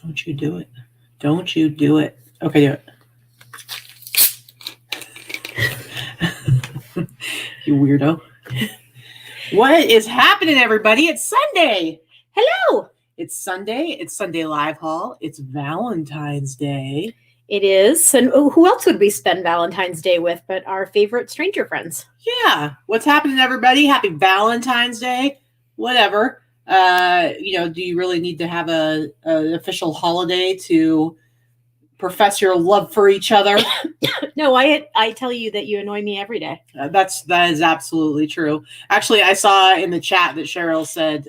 Don't you do it. Don't you do it. Okay, do it. You weirdo. What is happening, everybody? It's Sunday. Hello. It's Sunday. It's Sunday Live Haul. It's Valentine's Day. It is. And who else would we spend Valentine's Day with but our favorite stranger friends? Yeah. What's happening, everybody? Happy Valentine's Day. Whatever. Do you really need to have an official holiday to profess your love for each other? No, I tell you that you annoy me every day. That is absolutely true. Actually, I saw in the chat that Cheryl said,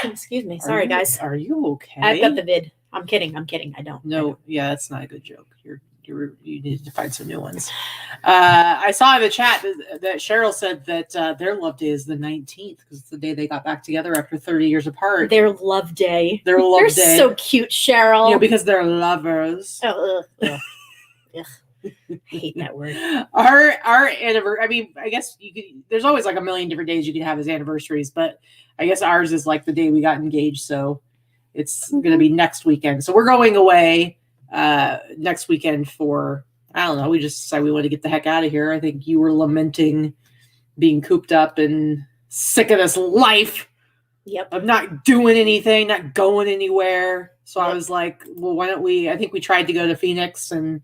excuse me. Sorry, guys. Are you okay? I've got the vid. I'm kidding. I don't. No, yeah, that's not a good joke. You need to find some new ones. I saw in the chat that Cheryl said that their love day is the 19th because it's the day they got back together after 30 years apart. Their love day. Their love day. They're so cute, Cheryl. Yeah, because they're lovers. Oh, ugh. I hate that word. Our anniversary. I mean, I guess you could. There's always like a million different days you could have as anniversaries, but I guess ours is like the day we got engaged. So it's going to be next weekend. So we're going away next weekend for, I don't know, we just decided we want to get the heck out of here. I think you were lamenting being cooped up and sick of this life. Yep. Of not doing anything, not going anywhere. So I was like, well, why don't we, I think we tried to go to Phoenix and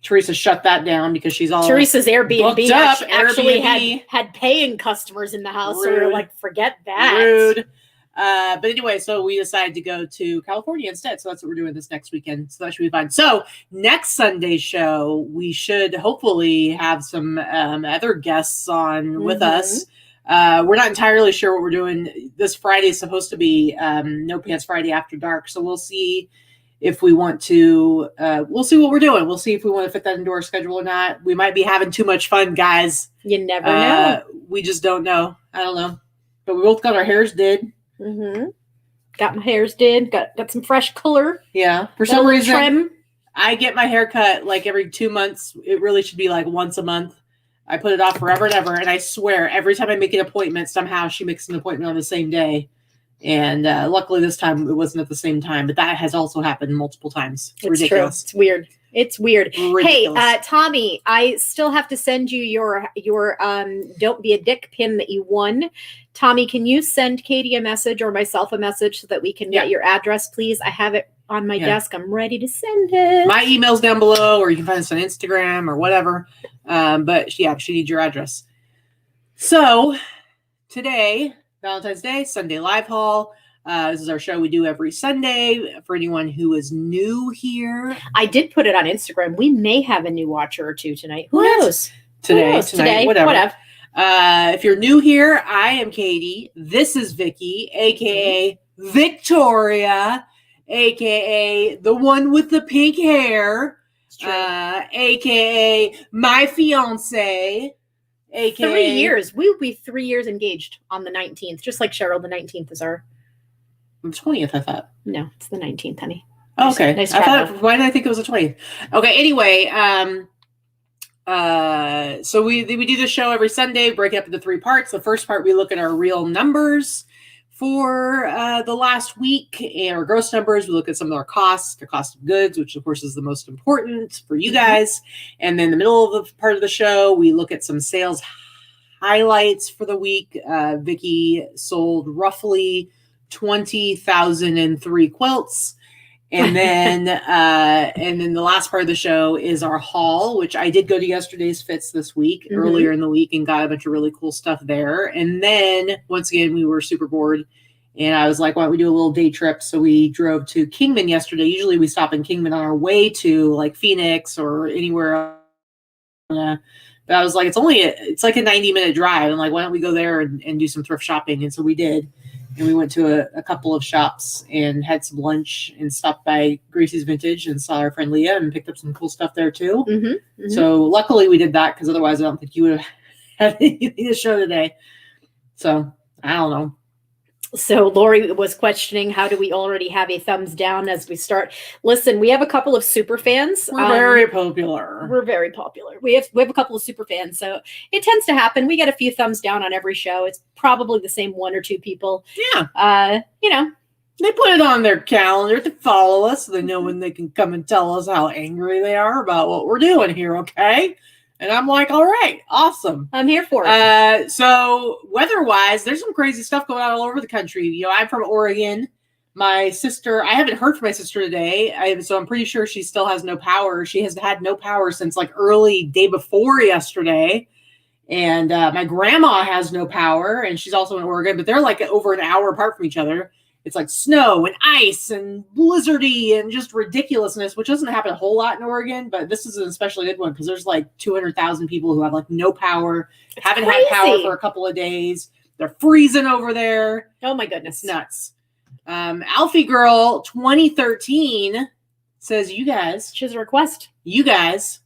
Teresa shut that down because she's all Teresa's Airbnb actually Airbnb. had paying customers in the house. Rude. So we were like, forget that. Rude. But anyway, so we decided to go to California instead. So that's what we're doing this next weekend. So that should be fun. So next Sunday's show, we should hopefully have some other guests on with us. We're not entirely sure what we're doing. This Friday is supposed to be No Pants Friday After Dark. So we'll see if we want to, we'll see what we're doing. We'll see if we want to fit that into our schedule or not. We might be having too much fun, guys. You never know. We just don't know. I don't know. But we both got our hairs did. Got my hairs did. Got some fresh color. Yeah. For some reason, trim. I get my hair cut like every 2 months. It really should be like once a month. I put it off forever and ever. And I swear, every time I make an appointment, somehow she makes an appointment on the same day. And luckily this time it wasn't at the same time, but that has also happened multiple times. It's ridiculous. True. It's weird. It's weird. Ridiculous. Hey, Tommy, I still have to send you your Don't Be a Dick pin that you won. Tommy, can you send Katy a message or myself a message so that we can get your address, please? I have it on my desk. I'm ready to send it. My email's down below, or you can find us on Instagram or whatever. But yeah, she needs your address. So today, Valentine's Day, Sunday Live Haul. This is our show we do every Sunday. For anyone who is new here, I did put it on Instagram. We may have a new watcher or two tonight. Who knows? Today, whatever. If you're new here, I am Katy. This is Vikki, aka Victoria, aka the one with the pink hair, aka my fiance. AKA 3 years. We will be 3 years engaged on the 19th, just like Cheryl. The 19th is our 20th, I thought. No, it's the 19th, honey. Oh, okay. Nice why did I think it was the 20th? Okay, anyway, so we do the show every Sunday, break it up into 3 parts. The first part, we look at our real numbers for the last week and our gross numbers. We look at some of our costs, the cost of goods, which of course is the most important for you guys. And then the middle of the part of the show, we look at some sales highlights for the week. Vikki sold roughly 20,003 quilts. And then the last part of the show is our haul, which I did go to yesterday's Fits this week, earlier in the week, and got a bunch of really cool stuff there. And then once again, we were super bored, and I was like, why don't we do a little day trip? So we drove to Kingman yesterday. Usually we stop in Kingman on our way to like Phoenix or anywhere. But I was like, it's like a 90-minute drive. I'm like, why don't we go there and do some thrift shopping? And so we did. And we went to a couple of shops and had some lunch and stopped by Gracie's Vintage and saw our friend Leah and picked up some cool stuff there too. So luckily we did that because otherwise I don't think you would have had anything to show today. So I don't know. So Lori was questioning, how do we already have a thumbs down as we start? Listen, we have a couple of super fans. We're very popular. We're very popular. We have a couple of super fans. So it tends to happen. We get a few thumbs down on every show. It's probably the same 1 or 2 people. Yeah. They put it on their calendar to follow us so they know when they can come and tell us how angry they are about what we're doing here, okay? And I'm like, all right, awesome. I'm here for it. So weather-wise, there's some crazy stuff going on all over the country. You know, I'm from Oregon. My sister, I haven't heard from my sister today, so I'm pretty sure she still has no power. She has had no power since like early day before yesterday. And my grandma has no power, and she's also in Oregon, but they're like over an hour apart from each other. It's like snow and ice and blizzardy and just ridiculousness, which doesn't happen a whole lot in Oregon, but this is an especially good one because there's like 200,000 people who have like no power, haven't had power for a couple of days. They're freezing over there. Oh my goodness. It's nuts. Alfie Girl 2013 says, you guys, she has a request. You guys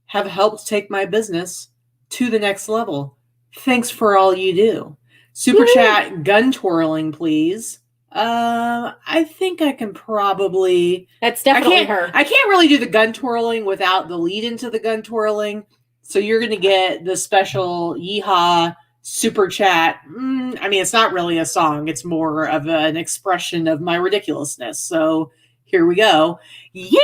have helped take my business to the next level. Thanks for all you do. Super chat, gun twirling, please. I think I can probably. That's definitely her. I can't really do the gun twirling without the lead into the gun twirling. So you're going to get the special yeehaw super chat. I mean, it's not really a song. It's more of an expression of my ridiculousness. So here we go. Yeah!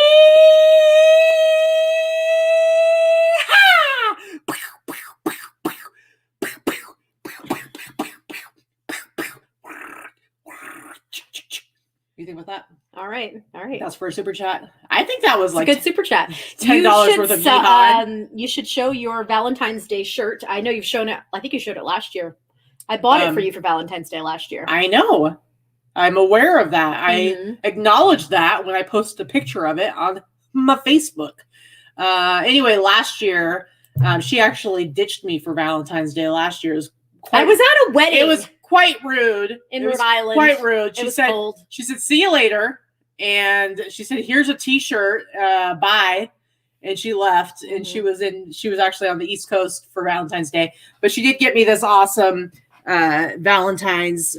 You think about that? All right. That's for a super chat. I think that was like a good super chat. $10 worth of yeehaw. You should show your Valentine's Day shirt. I know you've shown it. I think you showed it last year. I bought it for you for Valentine's Day last year. I know. I'm aware of that. I acknowledged that when I posted a picture of it on my Facebook. Anyway, last year, she actually ditched me for Valentine's Day last year. I was at a wedding. It was quite rude. In Rhode Island. Quite rude. It was cold. She said, see you later. And she said, here's a t-shirt. Bye. And she left. And she was actually on the East Coast for Valentine's Day. But she did get me this awesome Valentine's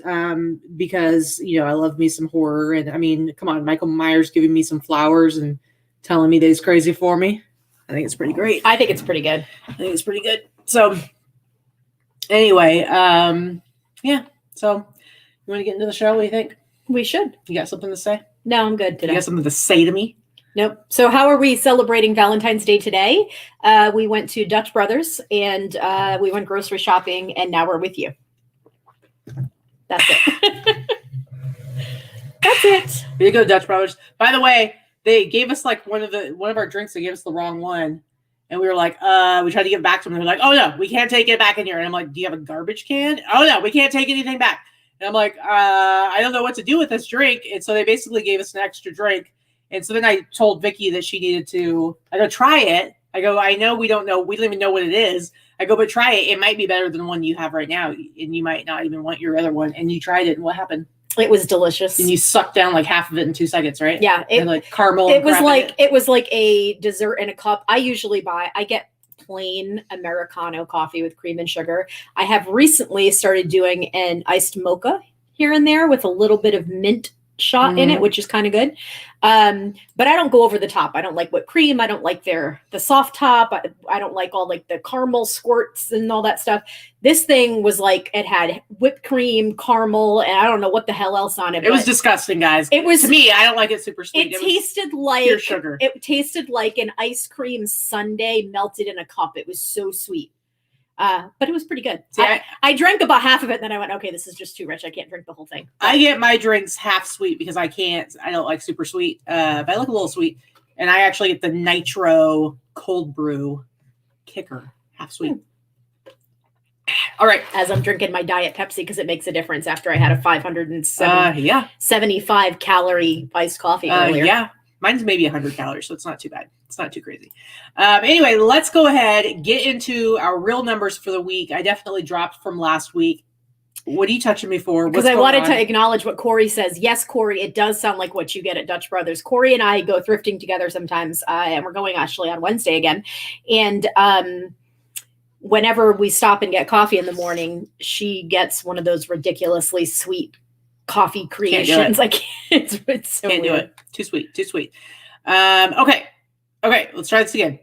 because, you know, I love me some horror. And I mean, come on, Michael Myers giving me some flowers and telling me that he's crazy for me. I think it's pretty great. I think it's pretty good. So anyway, yeah. So you want to get into the show? What do you think? We should. You got something to say? No, I'm good today. You got something to say to me? Nope. So how are we celebrating Valentine's Day today? We went to Dutch Brothers and we went grocery shopping, and now we're with you. That's it. That's it. We did go to Dutch Brothers. By the way, they gave us like one of our drinks. They gave us the wrong one. And we were like, we tried to give it back to them. They're like, oh no, we can't take it back in here. And I'm like, do you have a garbage can? Oh no, we can't take anything back. And I'm like, I don't know what to do with this drink. And so they basically gave us an extra drink. And so then I told Vikki that she needed to, I go, try it. I go, I know we don't even know what it is. I go, but try it. It might be better than the one you have right now. And you might not even want your other one. And you tried it. And what happened? It was delicious. And you sucked down like half of it in 2 seconds, right? Yeah. It like caramel. It was like a dessert in a cup. I get plain Americano coffee with cream and sugar. I have recently started doing an iced mocha here and there with a little bit of mint shot in it, which is kind of good. But I don't go over the top. I don't like whipped cream. I don't like the soft top. I don't like all like the caramel squirts and all that stuff. This thing was like, it had whipped cream, caramel, and I don't know what the hell else on it. It was disgusting, guys. It was, to me, I don't like it super sweet. It tasted like pure sugar. It tasted like an ice cream sundae melted in a cup. It was so sweet. But it was pretty good. See, I drank about half of it, and then I went, okay, this is just too rich. I can't drink the whole thing. I get my drinks half sweet because I don't like super sweet. But I like a little sweet. And I actually get the nitro cold brew kicker, half sweet. All right. As I'm drinking my diet Pepsi because it makes a difference after I had a 575 calorie iced coffee earlier. Yeah. Mine's maybe 100 calories, so it's not too bad. It's not too crazy. Anyway, let's go ahead, get into our real numbers for the week. I definitely dropped from last week. What are you touching me for? Because I wanted to acknowledge what Corey says. Yes, Corey, it does sound like what you get at Dutch Brothers. Corey and I go thrifting together sometimes, and we're going actually on Wednesday again. And whenever we stop and get coffee in the morning, she gets one of those ridiculously sweet coffee creations. I can't. It's so can't weird. do it. Too sweet. Okay. Let's try this again.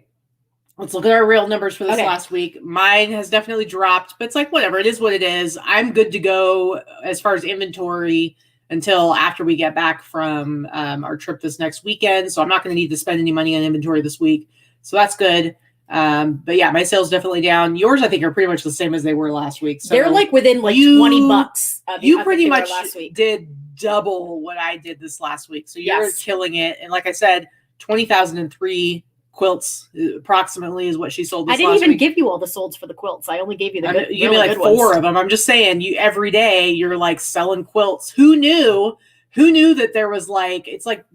Let's look at our real numbers for this last week. Mine has definitely dropped, but it's like, whatever. It is what it is. I'm good to go as far as inventory. until after we get back from our trip this next weekend. So I'm not going to need to spend any money on inventory this week. So that's good. But yeah, my sales definitely down. Yours, I think, are pretty much the same as they were last week. So they're like within like $20. You pretty much last week did double what I did this last week. So you're killing it. And like I said, 20,003 quilts approximately is what she sold this I didn't last even week. give you all the solds for the quilts. I only gave you the good, you gave me like 4 of them. I'm just saying, you every day you're like selling quilts. Who knew that there was like, it's like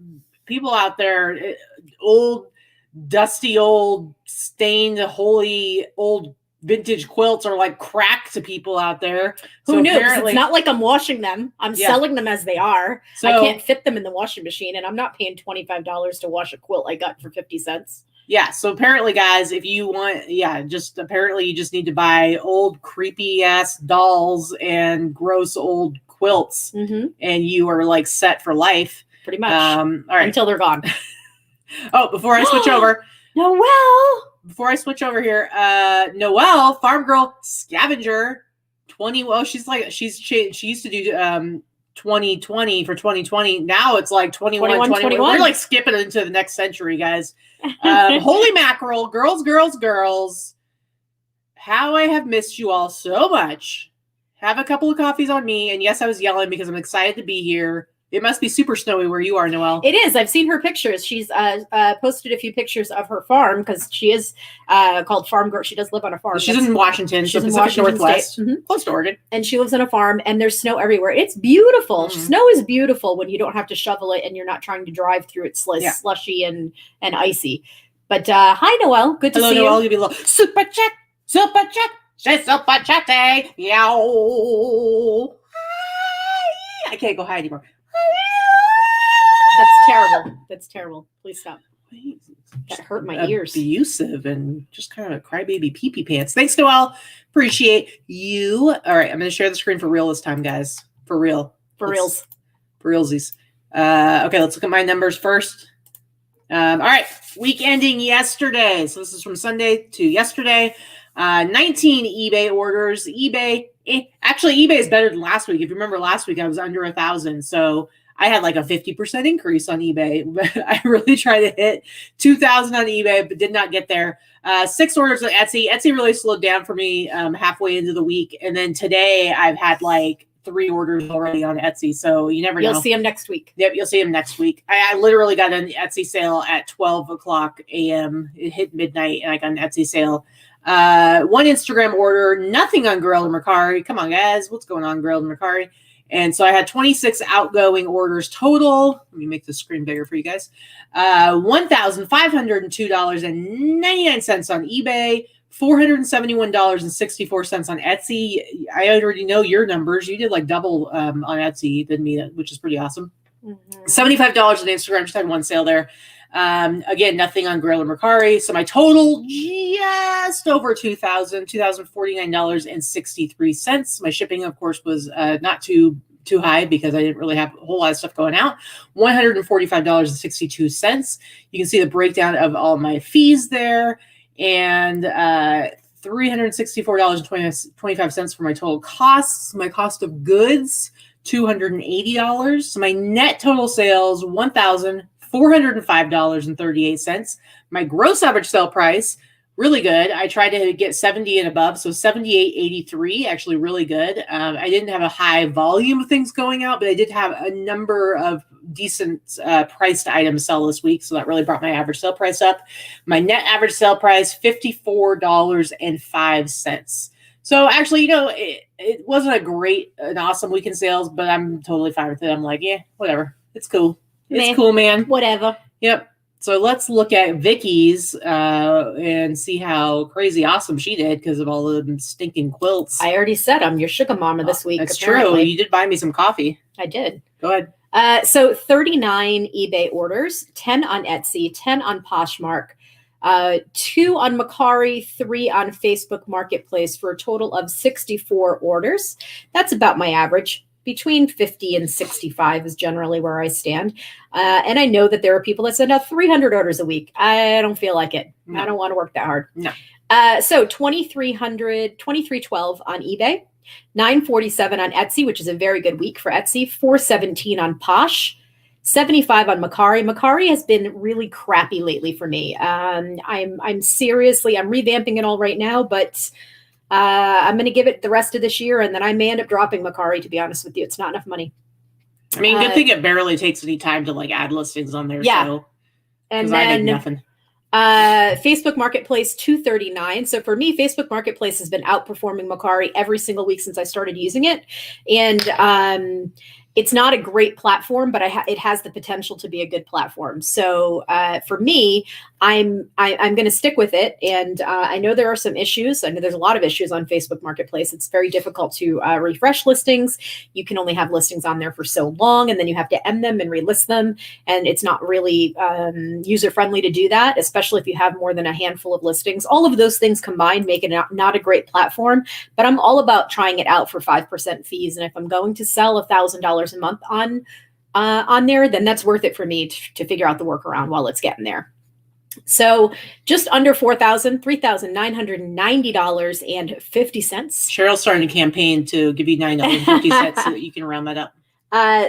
people out there, old, dusty, old, stained, holy, old vintage quilts are like crack to people out there. Who knew? It's not like I'm washing them. I'm selling them as they are. So I can't fit them in the washing machine, and I'm not paying $25 to wash a quilt I got for 50 cents. Yeah. So apparently, guys, if you want, apparently you just need to buy old creepy ass dolls and gross old quilts, and you are like set for life. Pretty much. All right. Until they're gone. Oh, before I switch over. Noelle. Before I switch over here, Noelle, Farm Girl Scavenger, 20. Well, she used to do 2020 for 2020. Now it's like 21. We're like skipping into the next century, guys. Holy mackerel, girls. How I have missed you all so much. Have a couple of coffees on me. And yes, I was yelling because I'm excited to be here. It must be super snowy where you are, Noelle. It is. I've seen her pictures. She's posted a few pictures of her farm because she is called Farm Girl. She does live on a farm. She's in Washington. She's in Washington Northwest, close to Oregon. And she lives on a farm, and there's snow everywhere. It's beautiful. Snow is beautiful when you don't have to shovel it and you're not trying to drive through it slushy and icy. But hi, Noelle. Good to see you. Hello, Noelle. Give me a little super check. She's super chatty. Meow. Hi. I can't go high anymore. That's terrible. Please stop. That hurt my ears. Abusive and just kind of a crybaby pee-pee pants. Thanks, Noelle. Appreciate you. All right, I'm going to share the screen for real this time, guys. For real. For realsies. Okay, let's look at my numbers first. All right, week ending yesterday. So this is from Sunday to yesterday. 19 eBay orders. Actually, eBay is better than last week. If you remember last week, I was under 1,000. So I had like a 50% increase on eBay. I really tried to hit 2,000 on eBay, but did not get there. 6 orders on Etsy. Etsy really slowed down for me halfway into the week. And then today I've had like 3 orders already on Etsy. So you never know. You'll see them next week. Yep, you'll see them next week. I literally got an Etsy sale at 12 o'clock a.m. It hit midnight and I got an Etsy sale. 1 Instagram order, nothing on Gorilla Mercari. Come on, guys. What's going on, Gorilla Mercari? And so I had 26 outgoing orders total. Let me make the screen bigger for you guys. $1,502.99 on eBay, $471.64 on Etsy. I already know your numbers. You did like double on Etsy than me, which is pretty awesome. $75 on Instagram. Just had 1 sale there. Again, nothing on Gorilla Mercari. So my total just over $2,049.63. My shipping, of course, was not too high because I didn't really have a whole lot of stuff going out. $145.62. You can see the breakdown of all my fees there, and $364.25 for my total costs. My cost of goods, $280. So my net total sales, $1,405.38. My gross average sale price, really good. I tried to get 70 and above, so $78.83, actually really good. I didn't have a high volume of things going out, but I did have a number of decent priced items sell this week, so that really brought my average sale price up. My net average sale price, $54.05. So actually, it wasn't an awesome week in sales, but I'm totally fine with it. I'm like, yeah, whatever. It's cool. It's cool, man. Whatever. Yep. So let's look at Vikki's and see how crazy awesome she did because of all the stinking quilts. I already said I'm your sugar mama this week. That's true. You did buy me some coffee. I did. Go ahead. So 39 eBay orders, 10 on Etsy, 10 on Poshmark, 2 on Mercari, 3 on Facebook Marketplace for a total of 64 orders. That's about my average. Between 50 and 65 is generally where I stand. And I know that there are people that send out 300 orders a week. I don't feel like it. No. I don't want to work that hard. No. So $2,312 on eBay, $9.47 on Etsy, which is a very good week for Etsy. $4.17 on Posh. $75 on Mercari. Mercari has been really crappy lately for me. I'm revamping it all right now, but I'm going to give it the rest of this year, and then I may end up dropping Mercari, to be honest with you. It's not enough money. I mean, good thing it barely takes any time to like add listings on there. Yeah. So, and I did then nothing. Facebook Marketplace $239. So for me, Facebook Marketplace has been outperforming Mercari every single week since I started using it. And it's not a great platform, but it has the potential to be a good platform. So for me, I'm going to stick with it. And I know there are some issues. I know there's a lot of issues on Facebook Marketplace. It's very difficult to refresh listings. You can only have listings on there for so long, and then you have to end them and relist them. And it's not really user-friendly to do that, especially if you have more than a handful of listings. All of those things combined make it not a great platform, but I'm all about trying it out for 5% fees. And if I'm going to sell $1,000 a month on there, then that's worth it for me to figure out the workaround while it's getting there. So just under $4,000, $3,990.50. Cheryl's starting a campaign to give you $9.50 so that you can round that up.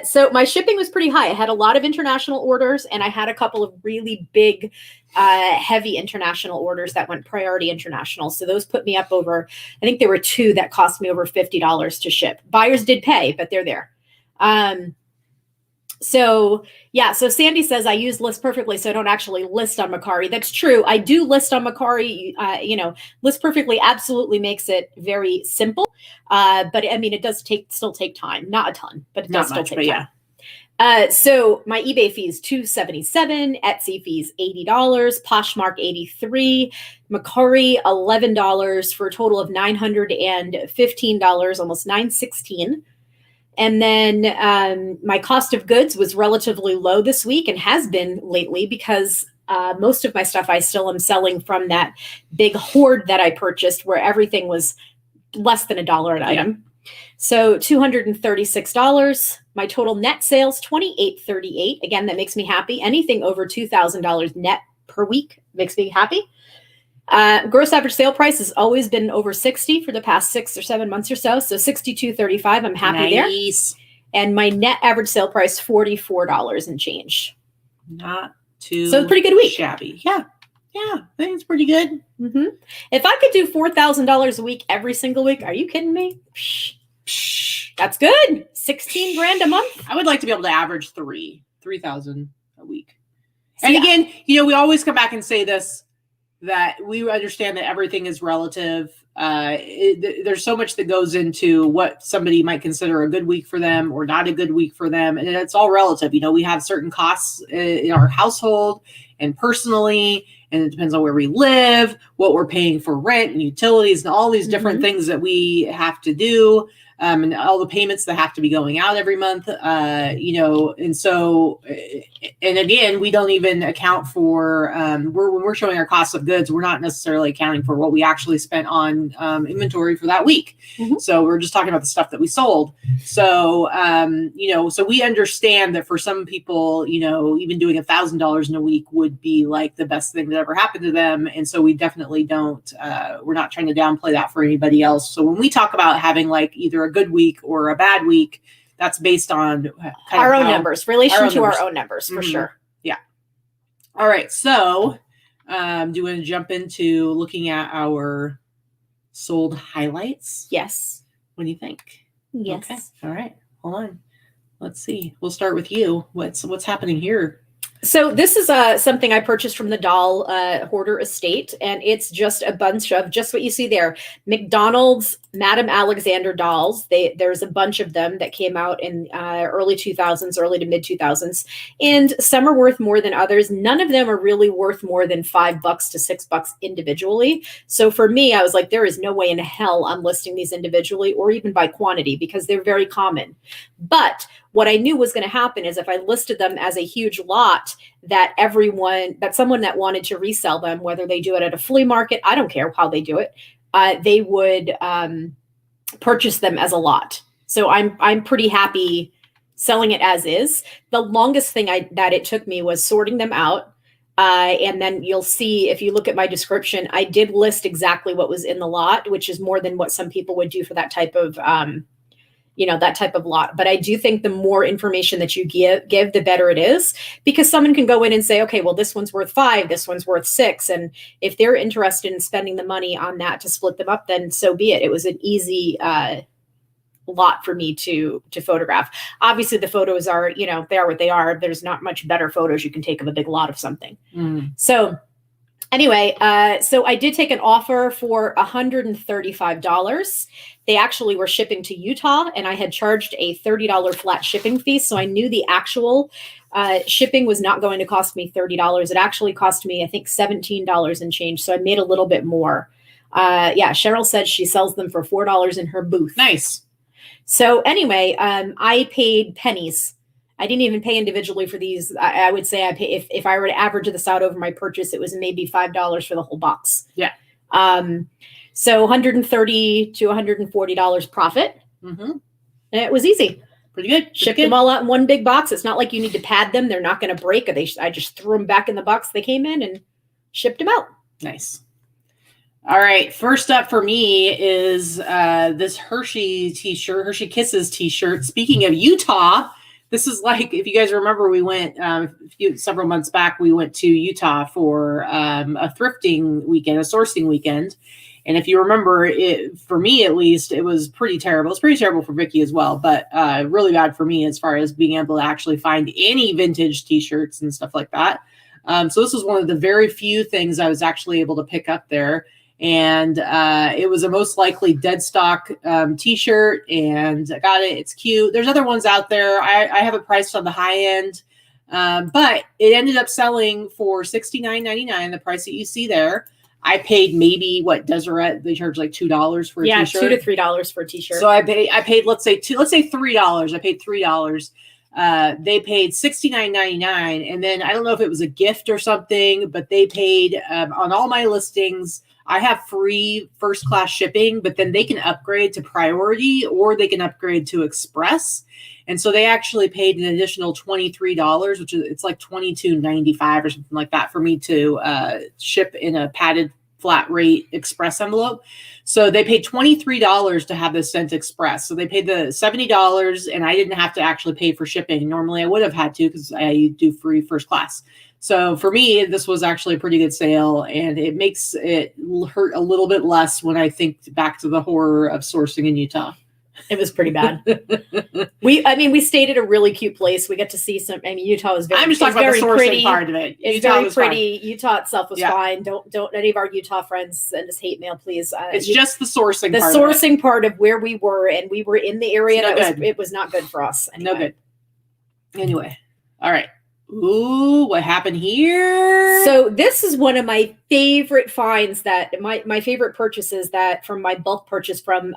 So my shipping was pretty high. I had a lot of international orders, and I had a couple of really big, heavy international orders that went priority international. So those put me up over, I think there were 2 that cost me over $50 to ship. Buyers did pay, but they're there. So Sandy says I use List Perfectly, so I don't actually list on Mercari. That's true. I do list on Mercari. List Perfectly absolutely makes it very simple. But I mean, it does still take time, not a ton, but it does still take time. Yeah. So my eBay fees $277, Etsy fees $80, Poshmark $83, Mercari $11 for a total of $915, almost $916. And then my cost of goods was relatively low this week and has been lately because most of my stuff I still am selling from that big hoard that I purchased where everything was less than $1 an item. So $236. My total net sales $28.38. Again, that makes me happy. Anything over $2,000 net per week makes me happy. Gross average sale price has always been over 60 for the past 6 or 7 months or so. So $62.35. I'm happy there. And my net average sale price $44 and change. Not too so pretty good week. Shabby. Yeah. I think it's pretty good. Mm-hmm. If I could do $4,000 a week every single week, are you kidding me? Psh, that's good. 16 grand a month. I would like to be able to average 3,000 a week. And again, we always come back and say this, that we understand that everything is relative. There's so much that goes into what somebody might consider a good week for them or not a good week for them. And it's all relative. We have certain costs in our household and personally, and it depends on where we live, what we're paying for rent and utilities and all these different things that we have to do. And all the payments that have to be going out every month, and so, and again, we don't even account for, when we're showing our cost of goods, we're not necessarily accounting for what we actually spent on inventory for that week. So we're just talking about the stuff that we sold. So, so we understand that for some people, even doing $1,000 in a week would be like the best thing that ever happened to them. And so we definitely don't, we're not trying to downplay that for anybody else. So when we talk about having like either a good week or a bad week, that's based on our own numbers, relation to our own numbers, for sure. Yeah. All right. So do you want to jump into looking at our sold highlights? Yes. What do you think? Yes. Okay. All right. Hold on. Let's see. We'll start with you. What's happening here? So this is something I purchased from the doll hoarder estate, and it's just a bunch of just what you see there. McDonald's Madame Alexander dolls. There's a bunch of them that came out in early 2000s, early to mid 2000s, and some are worth more than others. None of them are really worth more than $5 to $6 individually. So for me, I was like, there is no way in hell I'm listing these individually or even by quantity because they're very common. But what I knew was going to happen is if I listed them as a huge lot, that someone that wanted to resell them, whether they do it at a flea market, I don't care how they do it, they would purchase them as a lot. So I'm pretty happy selling it as is. The longest thing that it took me was sorting them out, And then you'll see, if you look at my description, I did list exactly what was in the lot, which is more than what some people would do for that type of, that type of lot. But I do think the more information that you give, the better it is, because someone can go in and say, okay, well, this one's worth 5, this one's worth 6. And if they're interested in spending the money on that to split them up, then so be it. It was an easy, lot for me to photograph. Obviously the photos are, they are what they are. There's not much better photos you can take of a big lot of something. So anyway, so I did take an offer for $135. They actually were shipping to Utah, and I had charged a $30 flat shipping fee. So I knew the actual shipping was not going to cost me $30. It actually cost me, I think, $17 and change. So I made a little bit more. Cheryl said she sells them for $4 in her booth. Nice. So anyway, I paid pennies. I didn't even pay individually for these. I would say I pay, if I were to average this out over my purchase, it was maybe $5 for the whole box. Yeah. So $130 to $140 profit. And it was easy. Pretty good. Shipped them all out in one big box. It's not like you need to pad them. They're not going to break. I just threw them back in the box they came in and shipped them out. Nice. All right. First up for me is this Hershey t-shirt, Hershey Kisses t-shirt. Speaking of Utah, this is like, if you guys remember, we went several months back, we went to Utah for a thrifting weekend, a sourcing weekend. And if you remember, for me at least, it was pretty terrible. It's pretty terrible for Vikki as well, but really bad for me as far as being able to actually find any vintage t-shirts and stuff like that. So this was one of the very few things I was actually able to pick up there. And it was a most likely dead stock t-shirt, and I got it. It's cute. There's other ones out there. I have it priced on the high end, but it ended up selling for $69.99, the price that you see there. I paid maybe Deseret, they charge like $2 for a t-shirt. $2 to $3 for a t-shirt. So I paid let's say $3. I paid $3. They paid $69.99, and then I don't know if it was a gift or something, but they paid on all my listings. I have free first class shipping, but then they can upgrade to priority or they can upgrade to express. And so they actually paid an additional $23, which is, it's like $22.95 or something like that for me to ship in a padded flat rate express envelope. So they paid $23 to have this sent express. So they paid the $70, and I didn't have to actually pay for shipping. Normally I would have had to, because I do free first class. So for me, this was actually a pretty good sale, and it makes it hurt a little bit less when I think back to the horror of sourcing in Utah. It was pretty bad. We stayed at a really cute place. We got to see some. Utah was very. I'm just talking about the sourcing part of it. It's Utah very pretty. Fine. Utah itself was fine. Don't any of our Utah friends send us hate mail, please. It's just the sourcing. The sourcing part of where we were, and we were in the area. It was not good for us. Anyway. No good. Anyway, all right. Ooh, what happened here? So this is one of my favorite finds, that my favorite purchases that from my bulk purchase from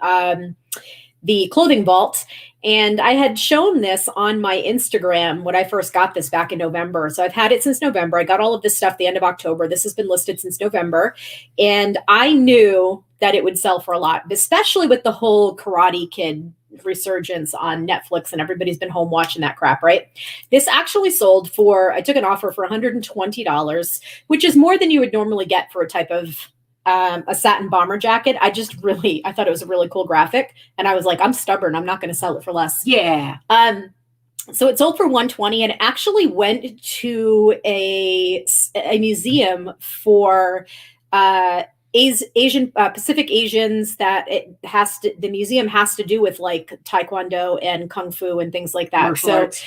the clothing vault. And I had shown this on my Instagram when I first got this back in November. So I've had it since November. I got all of this stuff the end of October. This has been listed since November. And I knew that it would sell for a lot, especially with the whole Karate Kid resurgence on Netflix, and everybody's been home watching that crap, right? This actually sold for, I took an offer for $120, which is more than you would normally get for a type of a satin bomber jacket. I thought it was a really cool graphic, and I was like, I'm stubborn. I'm not going to sell it for less. Yeah. So it sold for $120, and it actually went to a museum for Asian Pacific Asians, that the museum has to do with like Taekwondo and Kung Fu and things like that. Martial arts.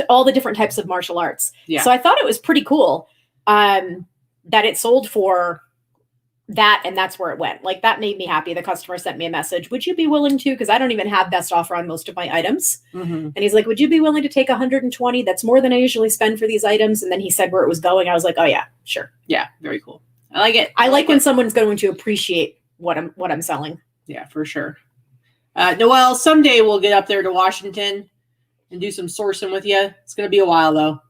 All the different types of martial arts. Yeah. So I thought it was pretty cool that it sold for that, and that's where it went. Like, that made me happy. The customer sent me a message. Would you be willing to, because I don't even have best offer on most of my items. And he's like, would you be willing to take $120? That's more than I usually spend for these items. And then he said where it was going. I was like, oh yeah, sure. Yeah. Very cool. I like it. I like when someone's going to appreciate what I'm selling. Yeah, for sure. Noelle, someday we'll get up there to Washington and do some sourcing with you. It's going to be a while though.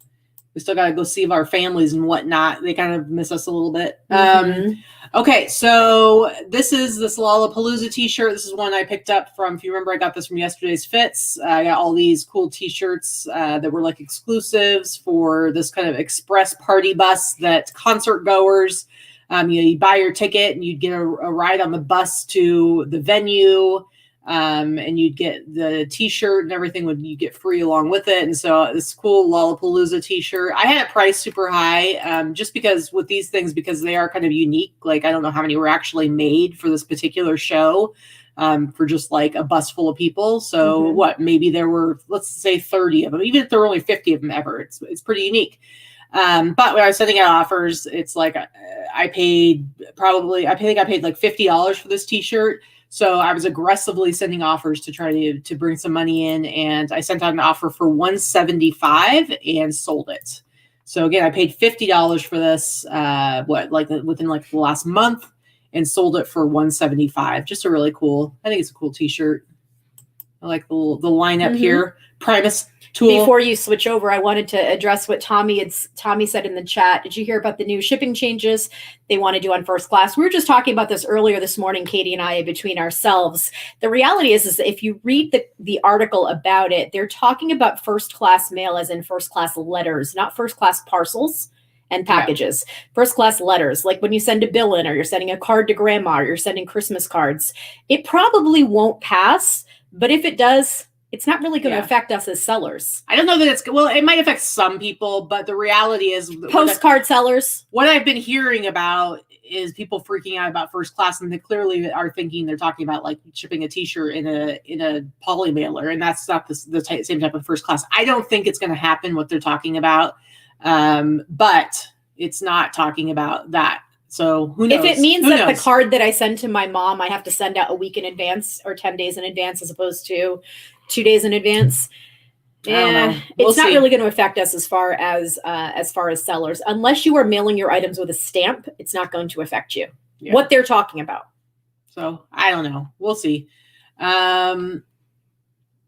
we still got to go see our families and whatnot. They kind of miss us a little bit. Okay, so this is this Lollapalooza t-shirt. This is one I picked up from, if you remember, I got this from yesterday's fits. I got all these cool t-shirts that were like exclusives for this kind of express party bus that concert goers, you buy your ticket and you'd get a ride on the bus to the venue. And you'd get the t-shirt and everything you get free along with it. And so this cool Lollapalooza t-shirt, I had it priced super high, just because with these things, because they are kind of unique. Like, I don't know how many were actually made for this particular show, for just like a bus full of people. So maybe there were, let's say 30 of them, even if there were only 50 of them ever, it's pretty unique. But when I was sending out offers, it's like, I think I paid like $50 for this t-shirt. So I was aggressively sending offers to try to bring some money in, and I sent out an offer for $175 and sold it. So again, I paid $50 for this, within like the last month, and sold it for $175. Just a really cool, I think it's a cool t-shirt. I like the lineup here. Primus tool. Before you switch over, I wanted to address what Tommy said in the chat. Did you hear about the new shipping changes they want to do on first class? We were just talking about this earlier this morning, Katie and I, between ourselves. The reality is that if you read the article about it, they're talking about first class mail as in first class letters, not first class parcels and packages. Yeah. First class letters, like when you send a bill in, or you're sending a card to grandma, or you're sending Christmas cards. It probably won't pass, but if it does, it's not really going to affect us as sellers. I don't know that it might affect some people, but the reality is postcard sellers. What I've been hearing about is people freaking out about first class, and they clearly are thinking they're talking about like shipping a t-shirt in a poly mailer, and that's not the same type of first class. I don't think it's going to happen what they're talking about, but it's not talking about that. So who knows? If it means that the card that I send to my mom, I have to send out a week in advance or 10 days in advance as opposed to 2 days in advance, it's not really going to affect us as far as sellers. Unless you are mailing your items with a stamp, it's not going to affect you. Yeah. What they're talking about. So I don't know. We'll see.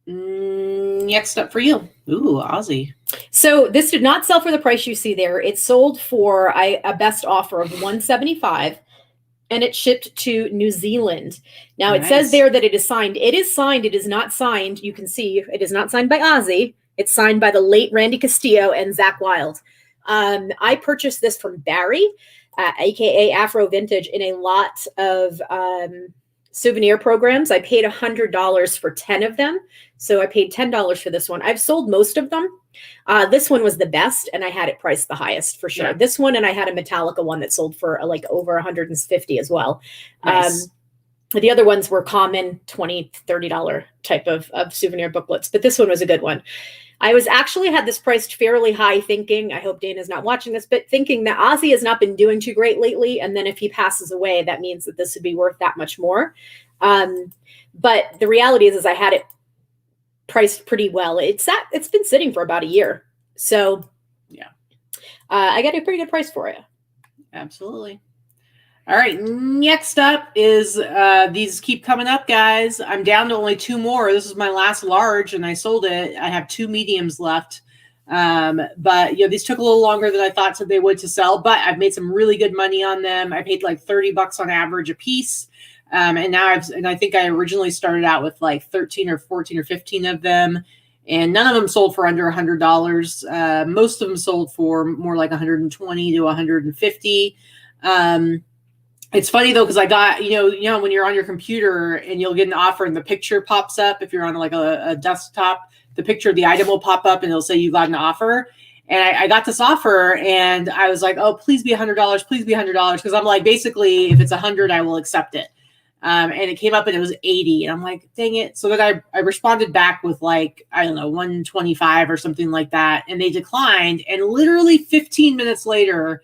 Next up for you. Ooh, Aussie. So this did not sell for the price you see there. It sold for a best offer of $175. And it shipped to New Zealand. Now, It says there that it is signed. It is signed. It is not signed. You can see it is not signed by Ozzy. It's signed by the late Randy Castillo and Zach Wilde. I purchased this from Barry, a.k.a. Afro Vintage, in a lot of souvenir programs. I paid $100 for 10 of them. So I paid $10 for this one. I've sold most of them. This one was the best, and I had it priced the highest for sure. Yeah. This one, and I had a Metallica one that sold for like over 150 as well. Nice. The other ones were common $20, $30 type of souvenir booklets, but this one was a good one. I had this priced fairly high, thinking, I hope Dana's not watching this, but thinking that Ozzy has not been doing too great lately. And then if he passes away, that means that this would be worth that much more. But the reality is I had it priced pretty well. It's been sitting for about a year. So yeah, I got a pretty good price for it. Absolutely. All right. Next up is, these keep coming up, guys. I'm down to only 2 more. This is my last large and I sold it. I have 2 mediums left. But these took a little longer than I thought they would to sell, but I've made some really good money on them. I paid like $30 on average a piece. And now I think I originally started out with like 13 or 14 or 15 of them, and none of them sold for under $100. Most of them sold for more like 120 to 150. It's funny though, because I got, when you're on your computer and you'll get an offer and the picture pops up, if you're on like a desktop, the picture of the item will pop up and it'll say you got an offer. And I got this offer and I was like, oh, please be $100, please be $100. Because I'm like, basically, if it's 100, I will accept it. And it came up and it was 80. And I'm like, dang it. So then I responded back with like, I don't know, 125 or something like that. And they declined. And literally 15 minutes later,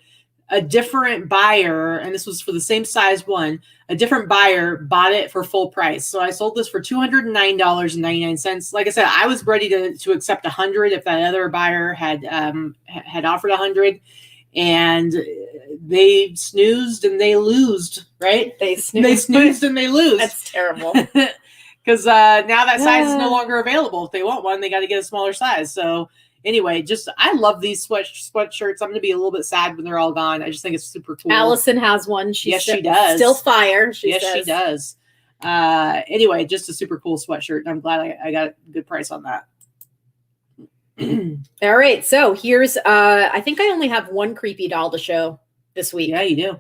a different buyer, and this was for the same size one, a different buyer bought it for full price. So I sold this for $209.99. Like I said, I was ready to accept 100 if that other buyer had offered 100, and they snoozed and they losed, right? They snoozed and they lose. That's terrible. Because now that size is no longer available. If they want one, they got to get a smaller size. So Anyway, just I love these sweatshirts. I'm gonna be a little bit sad when they're all gone. I just think it's super cool. Allison has one. Yes, she does. Still fire. Yes, she does. Anyway, just a super cool sweatshirt. And I'm glad I got a good price on that. All right. So here's I think I only have one creepy doll to show this week. Yeah, you do.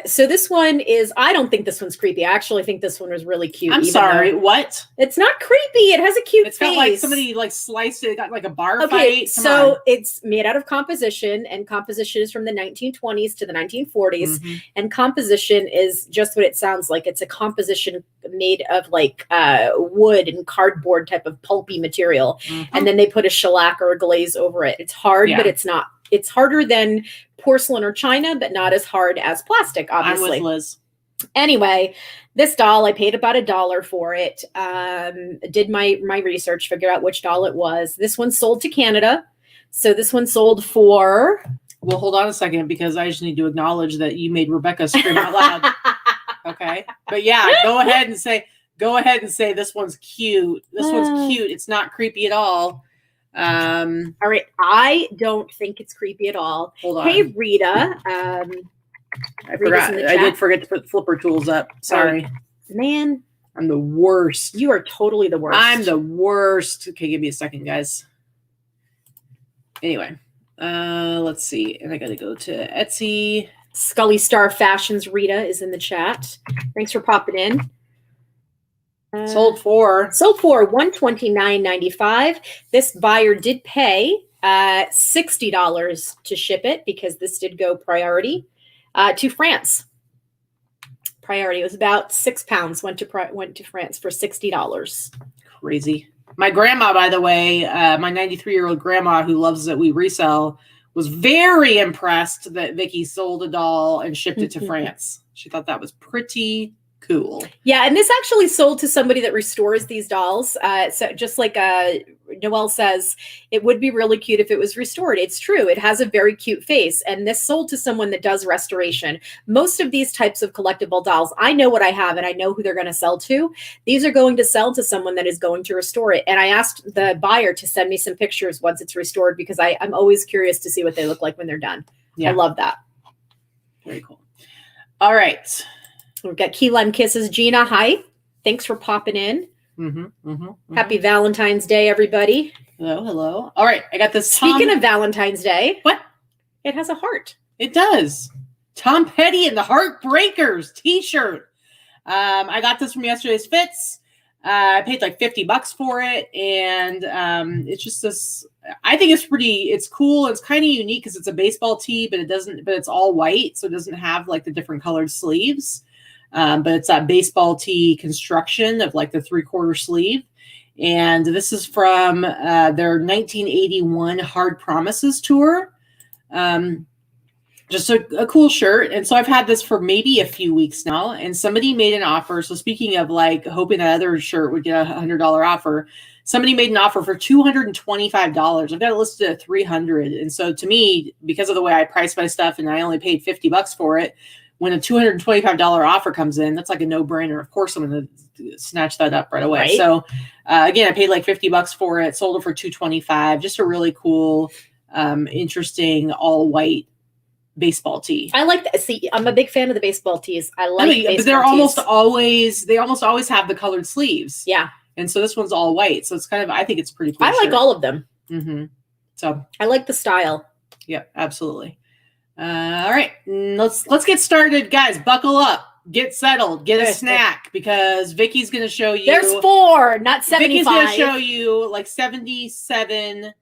So this one is, I don't think this one's creepy. I actually think this one was really cute. I'm sorry, what? It's not creepy. It has a cute face. It's got like somebody like sliced it, got like a bar Okay, fight. so it's made out of composition, and composition is from the 1920s to the 1940s. And composition is just what it sounds like. It's a composition made of like wood and cardboard type of pulpy material. And then they put a shellac or a glaze over it. It's hard, but it's not. It's harder than porcelain or china, but not as hard as plastic, obviously. I'm with Liz. Anyway, this doll, I paid about $1 for it. Did my research, figure out which doll it was. This one sold to Canada. So this one sold for... Well, hold on a second, because I just need to acknowledge that you made Rebecca scream out loud. Okay. But yeah, go ahead and say this one's cute. This one's cute. It's not creepy at all. All right, I don't think it's creepy at all. Hold on. Hey, Rita. I forgot. I did forget to put flipper tools up. Sorry. Man. I'm the worst. You are totally the worst. I'm the worst. Okay, give me a second, guys. Anyway, let's see. And I got to go to Etsy. Scully Star Fashions Rita is in the chat. Thanks for popping in. Sold for $129.95. This buyer did pay $60 to ship it, because this did go priority to France. Priority, it was about 6 pounds went to France for $60. Crazy. My grandma, by the way, my 93-year-old grandma who loves that we resell, was very impressed that Vikki sold a doll and shipped it to France. She thought that was pretty cool. Yeah, and this actually sold to somebody that restores these dolls. So just like Noelle says, it would be really cute if it was restored. It's true. It has a very cute face. And this sold to someone that does restoration. Most of these types of collectible dolls, I know what I have and I know who they're going to sell to. These are going to sell to someone that is going to restore it. And I asked the buyer to send me some pictures once it's restored, because I'm always curious to see what they look like when they're done. Yeah. I love that. Very cool. All right. We've got Key Lime Kisses. Gina, hi. Thanks for popping in. Happy Valentine's Day, everybody. Hello, hello. All right, I got this. Speaking of Valentine's Day. What? It has a heart. It does. Tom Petty and the Heartbreakers t-shirt. I got this from yesterday's fits. I paid like $50 for it. And it's just this, I think it's cool. It's kind of unique because it's a baseball tee, but it's all white. So it doesn't have like the different colored sleeves. But it's that baseball tee construction of like the 3/4 sleeve. And this is from their 1981 Hard Promises tour. Just a cool shirt. And so I've had this for maybe a few weeks now. And somebody made an offer. So speaking of like hoping that other shirt would get a $100 offer, somebody made an offer for $225. I've got it listed at $300. And so to me, because of the way I price my stuff and I only paid $50 for it, when a $225 offer comes in, that's like a no-brainer. Of course, I'm going to snatch that up right away. Right. So again, I paid like $50 for it, sold it for $225. Just a really cool, interesting all white baseball tee. I like that. See, I'm a big fan of the baseball tees. But they're almost always have the colored sleeves. Yeah. And so this one's all white. So it's kind of, I think it's pretty cool. I like all of them. So I like the style. Yeah, absolutely. All right, let's get started, guys. Buckle up, get settled, get a snack, because Vikki's going to show you. There's 4, not 75. Vikki's going to show you like 77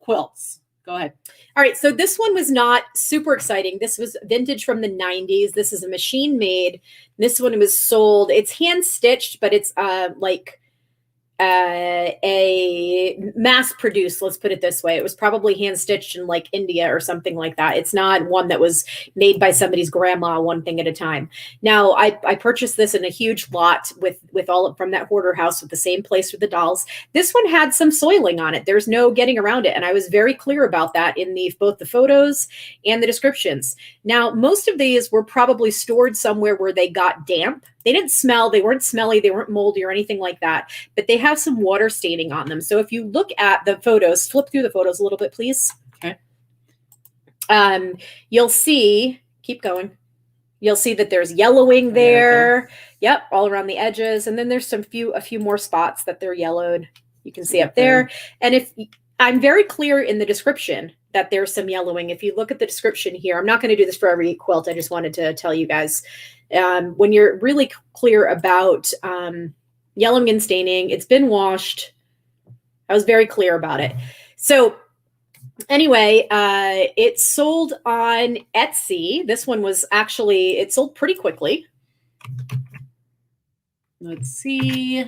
quilts. Go ahead. All right, so this one was not super exciting. This was vintage from the 90s. This is a machine made. This one was sold. It's hand stitched, but it's like a mass produced, let's put it this way. It was probably hand stitched in like India or something like that. It's not one that was made by somebody's grandma, one thing at a time. Now I purchased this in a huge lot with all from that hoarder house with the same place with the dolls. This one had some soiling on it. There's no getting around it. And I was very clear about that in both the photos and the descriptions. Now, most of these were probably stored somewhere where they got damp They didn't smell, they weren't smelly, they weren't moldy or anything like that, but they have some water staining on them. So if you look at the photos, flip through the photos a little bit, please. Okay. You'll see, keep going. You'll see that there's yellowing there. Right there. Yep, all around the edges. And then there's a few more spots that they're yellowed. You can see up there. And if I'm very clear in the description that there's some yellowing. If you look at the description here, I'm not going to do this for every quilt. I just wanted to tell you guys, when you're really clear about yellowing and staining, it's been washed. I was very clear about it. So anyway, it sold on Etsy. This one was actually, it sold pretty quickly. Let's see.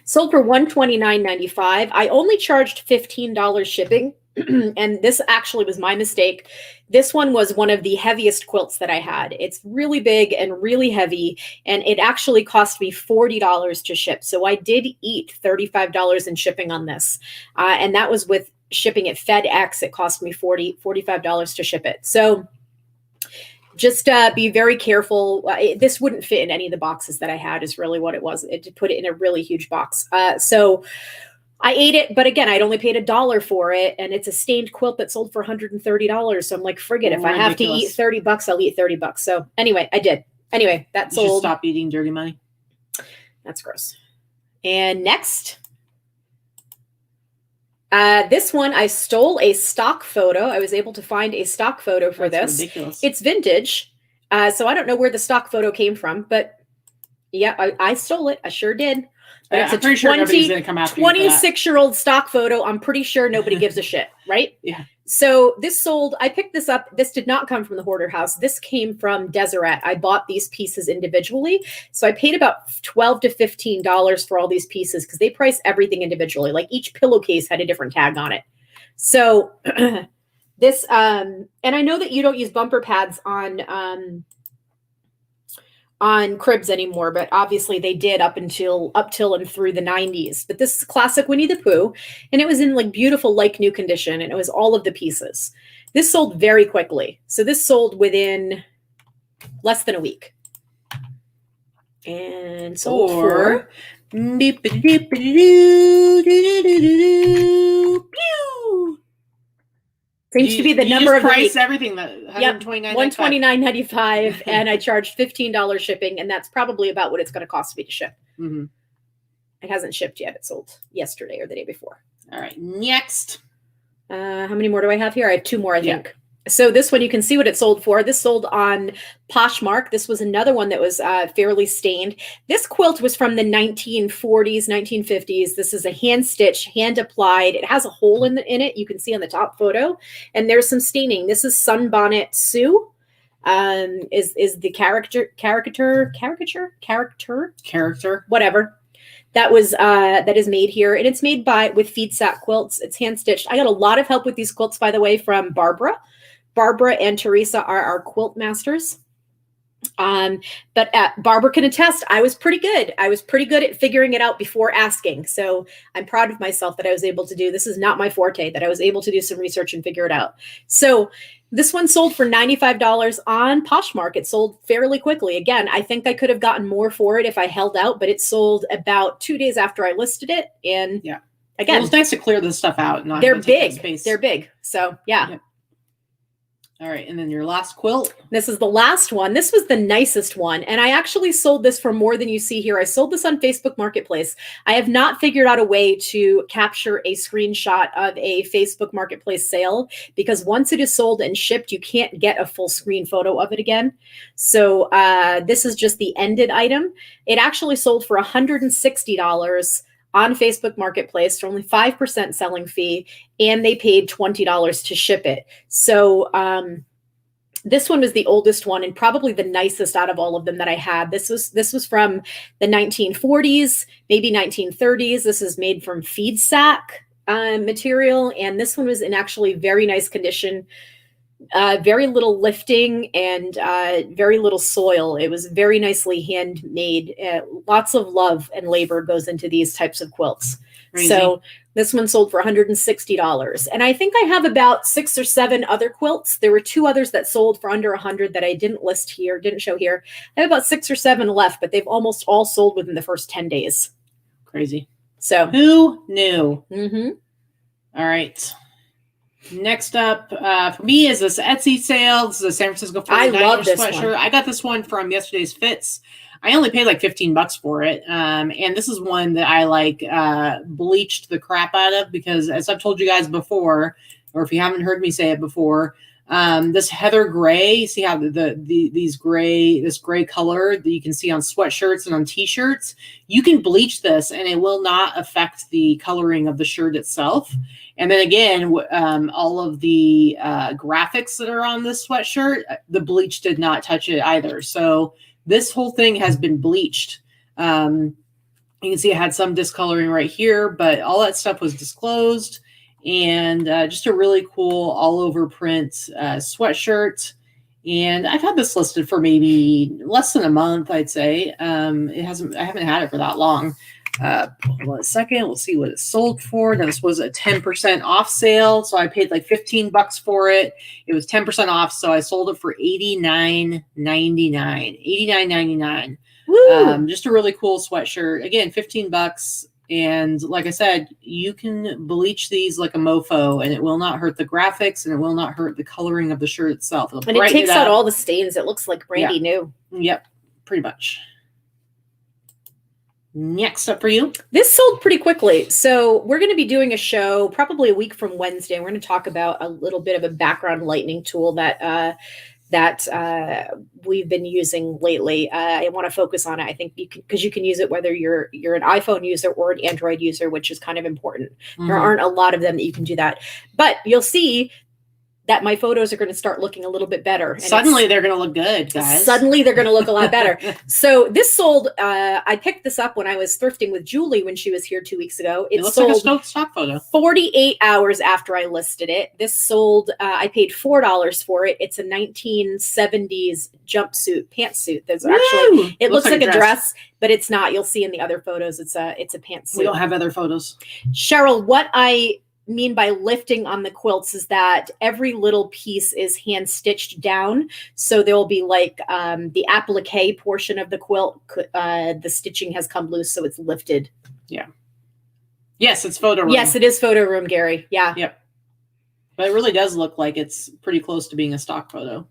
Sold for $129.95. I only charged $15 shipping. And this actually was my mistake. This one was one of the heaviest quilts that I had. It's really big and really heavy, and it actually cost me $40 to ship. So I did eat $35 in shipping on this. And that was with shipping at FedEx. It cost me $45 to ship it. So just be very careful. This wouldn't fit in any of the boxes that I had is really what it was. It put it in a really huge box. So I ate it, but again, I'd only paid $1 for it, and it's a stained quilt that sold for $130. So I'm like, forget it. If I have to eat $30, I'll eat $30. So anyway, I did. Anyway, that sold. You should stop eating dirty money. That's gross. And next, this one, I stole a stock photo. I was able to find a stock photo for this. Ridiculous. It's vintage. So I don't know where the stock photo came from, but yeah, I stole it. I sure did. But I'm pretty sure nobody's going to come after you for that. 26-year-old stock photo. I'm pretty sure nobody gives a shit, right? Yeah. So this sold, I picked this up. This did not come from the hoarder house. This came from Deseret. I bought these pieces individually. So I paid about $12 to $15 for all these pieces because they price everything individually. Like each pillowcase had a different tag on it. So this, and I know that you don't use bumper pads on cribs anymore, but obviously they did up till and through the 90s. But this is classic Winnie the Pooh, and it was in like beautiful, like new condition, and it was all of the pieces. This sold very quickly. So this sold within less than a week. And sold for seems to be the number of price everything that $129.95 and I charged $15 shipping, and that's probably about what it's going to cost me to ship. Mm-hmm. It hasn't shipped yet. It sold yesterday or the day before. All right, next. How many more do I have here? I have 2 more, I think. So this one, you can see what it sold for. This sold on Poshmark. This was another one that was fairly stained. This quilt was from the 1940s, 1950s. This is a hand-stitched, hand-applied. It has a hole in it. You can see on the top photo. And there's some staining. This is Sunbonnet Sue. Is the caricature, whatever. That was that is made here, and it's made with feed sack quilts. It's hand stitched. I got a lot of help with these quilts, by the way, from Barbara. Barbara and Teresa are our quilt masters. But Barbara can attest, I was pretty good. I was pretty good at figuring it out before asking. So I'm proud of myself that I was able to do. This is not my forte, that I was able to do some research and figure it out. So this one sold for $95 on Poshmark. It sold fairly quickly. Again, I think I could have gotten more for it if I held out, but it sold about 2 days after I listed it. And yeah, again, it was nice to clear this stuff out. And not they're big. They're big. So yeah. Yep. All right, and then your last quilt. This is the last one. This was the nicest one, and I actually sold this for more than you see here. I sold this on Facebook Marketplace. I have not figured out a way to capture a screenshot of a Facebook Marketplace sale because once it is sold and shipped, you can't get a full screen photo of it again. So this is just the ended item. It actually sold for $160 on Facebook Marketplace for only 5% selling fee, and they paid $20 to ship it. So this one was the oldest one and probably the nicest out of all of them that I had. This was from the 1940s, maybe 1930s. This is made from feed sack material, and this one was in actually very nice condition. Very little lifting and very little soil. It was very nicely handmade. Lots of love and labor goes into these types of quilts. Crazy. So this one sold for $160. And I think I have about 6 or 7 other quilts. There were 2 others that sold for under 100 that I didn't list here, didn't show here. I have about 6 or 7 left, but they've almost all sold within the first 10 days. Crazy. So who knew? Mm-hmm. All right. Next up for me is this Etsy sale. This is a San Francisco 49ers I love this sweatshirt. one. I got this one from yesterday's fits. I only paid like $15 for it. And this is one that I like bleached the crap out of because, as I've told you guys before, or if you haven't heard me say it before, this heather gray, you see how this gray color that you can see on sweatshirts and on t-shirts, you can bleach this and it will not affect the coloring of the shirt itself. And then again, all of the graphics that are on this sweatshirt, the bleach did not touch it either. So this whole thing has been bleached. You can see it had some discoloring right here, but all that stuff was disclosed. And just a really cool all over print sweatshirt. And I've had this listed for maybe less than a month, I'd say. I haven't had it for that long. Hold on a second. We'll see what it sold for. Now, this was a 10% off sale. So I paid like $15 for it. It was 10% off. So I sold it for $89.99. $89.99. Woo! Just a really cool sweatshirt. Again, $15. And like I said, you can bleach these like a mofo and it will not hurt the graphics and it will not hurt the coloring of the shirt itself. And it takes out all the stains. It looks like brandy new. Yep, pretty much. Next up for you. This sold pretty quickly. So we're going to be doing a show probably a week from Wednesday. We're going to talk about a little bit of a background lightning tool that we've been using lately. I want to focus on it. I think because you can use it whether you're an iPhone user or an Android user, which is kind of important. Mm-hmm. There aren't a lot of them that you can do that. But you'll see that my photos are going to start looking a little bit better. Suddenly they're going to look good, guys. Suddenly they're going to look a lot better. So this sold, I picked this up when I was thrifting with Julie when she was here 2 weeks ago. It looks sold like a stock photo. 48 hours after I listed it. This sold, I paid $4 for it. It's a 1970s jumpsuit, pantsuit. There's actually, it looks like a dress, but it's not. You'll see in the other photos, it's a pantsuit. We don't have other photos. Cheryl, what I mean by lifting on the quilts is that every little piece is hand stitched down. So there will be like the applique portion of the quilt. The stitching has come loose, so it's lifted. Yeah. Yes, it's photo room. Yes, it is photo room, Gary. Yeah. Yep. But it really does look like it's pretty close to being a stock photo.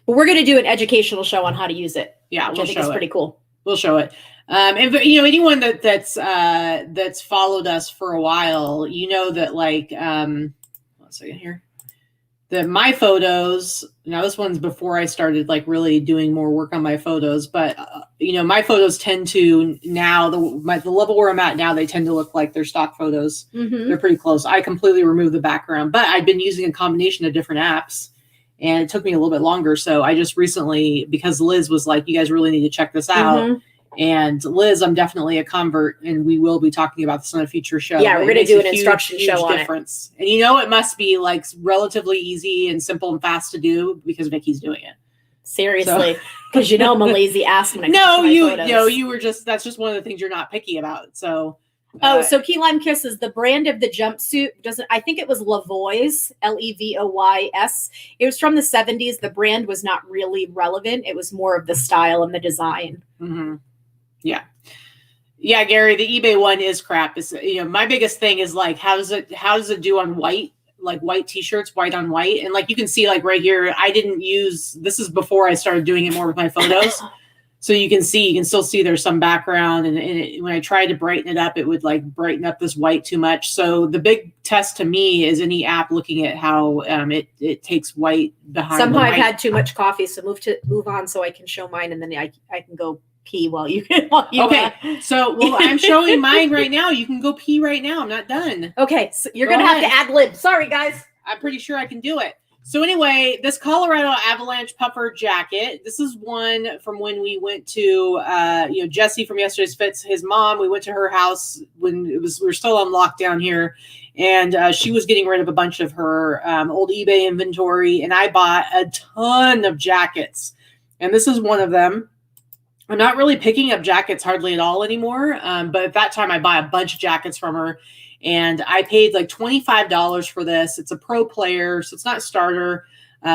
But we're going to do an educational show on how to use it. Yeah, which I think is pretty cool. We'll show it. And anyone that's followed us for a while, you know that like one second here. That my photos, now this one's before I started like really doing more work on my photos, but my photos tend to now the level where I'm at now, they tend to look like they're stock photos. Mm-hmm. They're pretty close. I completely removed the background, but I've been using a combination of different apps. And it took me a little bit longer. So I just recently, because Liz was like, you guys really need to check this out. Mm-hmm. And Liz, I'm definitely a convert, and we will be talking about this on a future show. Yeah, we're going to do an instruction show on difference. And it must be like relatively easy and simple and fast to do because Vicki's doing it. Seriously, because I'm a lazy ass when I you were just, that's just one of the things you're not picky about. So. So Key Lime Kisses, the brand of the jumpsuit I think it was Levoys, Levoys. It was from the 70s. The brand was not really relevant. It was more of the style and the design. Mm-hmm. Yeah. Yeah, Gary, the eBay one is crap. It's, my biggest thing is like, how does it do on white, like white t-shirts, white on white? And like, you can see like right here, this is before I started doing it more with my photos. So you can still see there's some background. And when I tried to brighten it up, it would like brighten up this white too much. So the big test to me is any app looking at how it takes white behind. Somehow I've had too much coffee. So move on so I can show mine. And then I can go pee while you okay. So I'm showing mine right now. You can go pee right now. I'm not done. Okay. So you're going to have to ad lib. Sorry, guys. I'm pretty sure I can do it. So anyway, this Colorado Avalanche puffer jacket, this is one from when we went to, Jesse from yesterday's fits, his mom, we went to her house when we were still on lockdown here. And she was getting rid of a bunch of her old eBay inventory. And I bought a ton of jackets. And this is one of them. I'm not really picking up jackets hardly at all anymore. But at that time I bought a bunch of jackets from her, and I paid like $25 for this. It's a pro player, so it's not starter,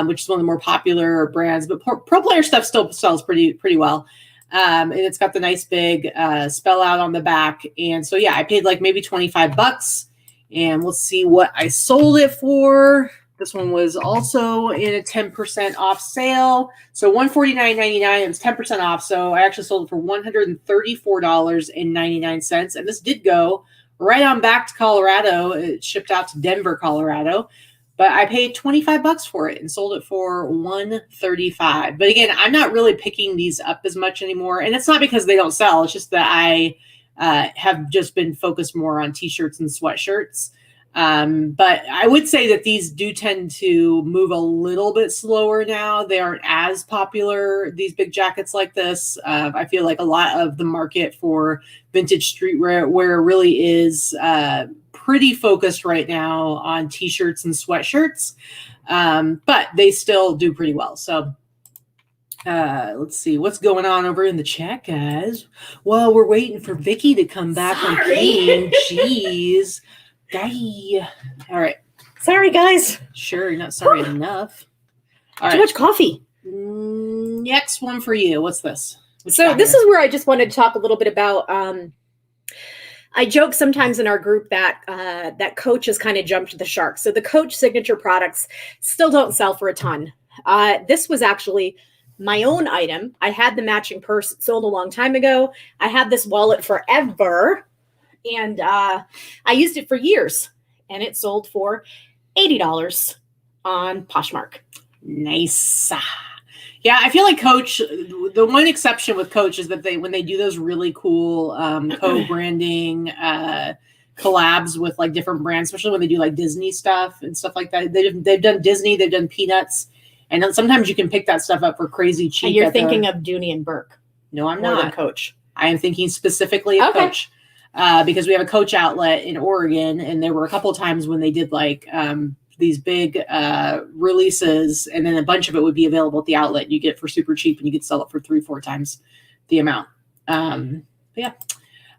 which is one of the more popular brands, but pro player stuff still sells pretty well. And it's got the nice big spell out on the back. And so, yeah, I paid like maybe $25, and we'll see what I sold it for. This one was also in a 10% off sale. So $149.99, it was 10% off. So I actually sold it for $134.99. And this did go right on back to Colorado. It shipped out to Denver, Colorado. But I paid $25 for it and sold it for $135. But again, I'm not really picking these up as much anymore. And it's not because they don't sell. It's just that I have just been focused more on t-shirts and sweatshirts. But I would say that these do tend to move a little bit slower now. They aren't as popular, these big jackets like this. I feel like a lot of the market for vintage streetwear really is pretty focused right now on t-shirts and sweatshirts. But they still do pretty well. So let's see what's going on over in the chat, guys. Well, we're waiting for Vikki to come back from peeing. Jeez. Guy. All right. Sorry, guys. Sure, you're not sorry enough. All Too right. much coffee. Next one for you. What's this? So this is where I just wanted to talk a little bit about. I joke sometimes in our group that that Coach has kind of jumped the shark. So the Coach signature products still don't sell for a ton. This was actually my own item. I had the matching purse sold a long time ago. I had this wallet forever. And I used it for years, and it sold for $80 on Poshmark. Nice. Yeah, I feel like Coach, the one exception with Coach is that when they do those really cool co-branding collabs with like different brands, especially when they do like Disney stuff and stuff like that. They've done Disney, they've done Peanuts, and then sometimes you can pick that stuff up for crazy cheap. And you're thinking of Dooney and Burke. No, I'm more not. than Coach. I am thinking specifically of Coach. Because we have a Coach outlet in Oregon, and there were a couple of times when they did like these big releases, and then a bunch of it would be available at the outlet, and you get it for super cheap, and you could sell it for 3-4 times the amount. Yeah.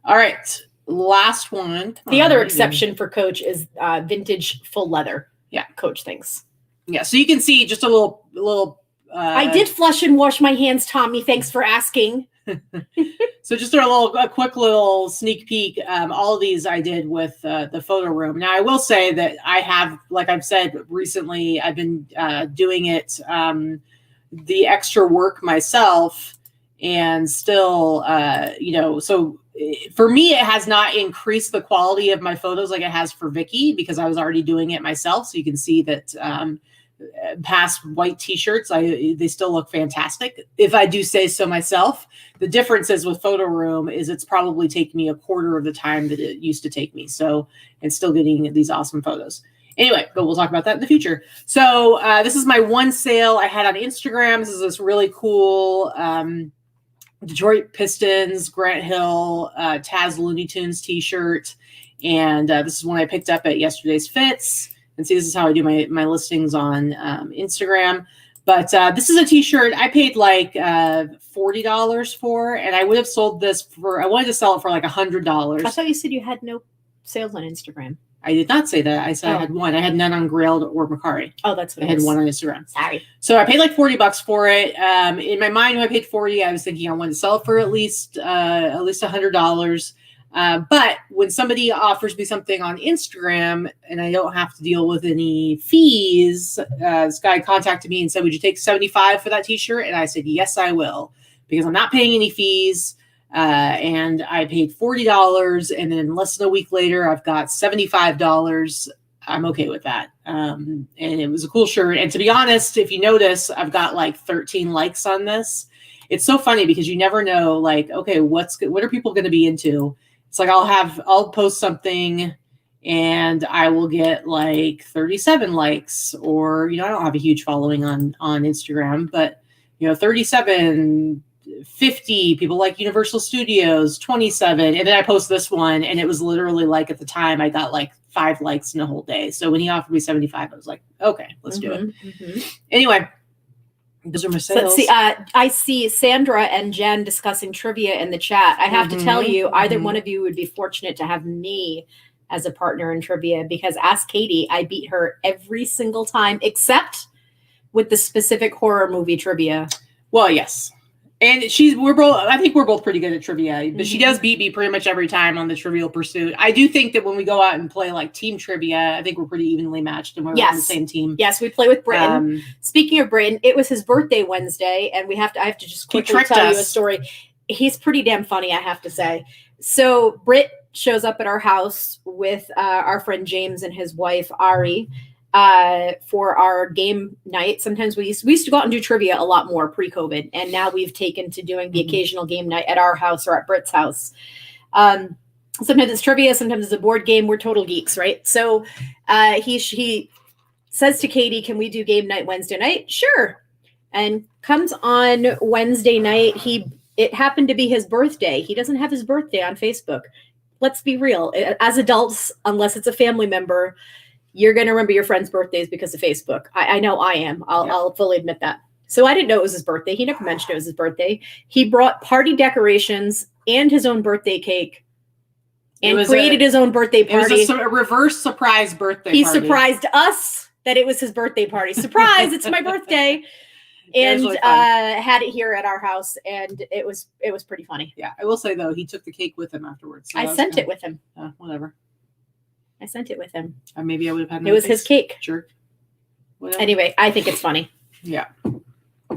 All right. Last one. The other exception for Coach is vintage full leather. Yeah. Coach things. Yeah. So you can see just a little. I did flush and wash my hands, Tommy. Thanks for asking. So just a quick little sneak peek. All of these I did with the photo room. Now I will say that I have, like I've said recently, I've been doing it the extra work myself, and still, so for me it has not increased the quality of my photos like it has for Vikki, because I was already doing it myself. So you can see that past white t-shirts, they still look fantastic, if I do say so myself. The difference is with photo room is it's probably taken me a quarter of the time that it used to take me. So it's still getting these awesome photos. Anyway, but we'll talk about that in the future. So this is my one sale I had on Instagram. This is this really cool Detroit Pistons, Grant Hill, Taz Looney Tunes t-shirt. And this is one I picked up at yesterday's Fits. And see, this is how I do my listings on Instagram. But this is a t-shirt I paid like $40 for, and I would have sold this I wanted to sell it for like $100. I thought you said you had no sales on Instagram. I did not say that. I said I had one. I had none on Grailed or Macari. Oh, that's what I had one on Instagram. Sorry. So I paid like $40 for it. In my mind, when I paid $40, I was thinking I wanted to sell it for at least $100. But when somebody offers me something on Instagram and I don't have to deal with any fees, this guy contacted me and said, would you take $75 for that t-shirt? And I said, yes, I will, because I'm not paying any fees. And I paid $40, and then less than a week later, I've got $75. I'm okay with that. And it was a cool shirt. And to be honest, if you notice, I've got like 13 likes on this. It's so funny because you never know, like, okay, what are people going to be into? It's like I'll post something and I will get like 37 likes, or, I don't have a huge following on Instagram, but 37, 50 people like Universal Studios, 27. And then I post this one, and it was literally like, at the time I got like 5 likes in a whole day. So when he offered me 75, I was like, okay, let's do it. Mm-hmm. Anyway, Those are my So let's sales. see. I see Sandra and Jen discussing trivia in the chat. I have to tell you, either one of you would be fortunate to have me as a partner in trivia, because ask Katy, I beat her every single time except with the specific horror movie trivia. Well, yes. And I think we're both pretty good at trivia, but she does beat me pretty much every time on the Trivial Pursuit. I do think that when we go out and play like team trivia, I think we're pretty evenly matched and we're on the same team. Yes, we play with Britton. Speaking of Britton, it was his birthday Wednesday, and I have to just quickly tell you a story. He's pretty damn funny, I have to say. So Britt shows up at our house with our friend James and his wife Ari for our game night. Sometimes we used to go out and do trivia a lot more pre-COVID, and now we've taken to doing the occasional game night at our house or at Britt's house. Sometimes it's trivia, sometimes it's a board game. We're total geeks, right? So he says to Katy, "Can we do game night Wednesday night?" Sure. And comes on Wednesday night. It happened to be his birthday. He doesn't have his birthday on Facebook. Let's be real. As adults, unless it's a family member, you're going to remember your friend's birthdays because of Facebook. I know I am. I'll fully admit that. So I didn't know it was his birthday. He never mentioned it was his birthday. He brought party decorations and his own birthday cake and created his own birthday party. It was a reverse surprise birthday party. He surprised us that it was his birthday party. Surprise, it's my birthday. And really had it here at our house, and it was pretty funny. Yeah, I will say though, he took the cake with him afterwards. So I sent it with him. Whatever. I sent it with him. Maybe I would have had. It was his cake. Jerk. Whatever. Anyway, I think it's funny. Yeah.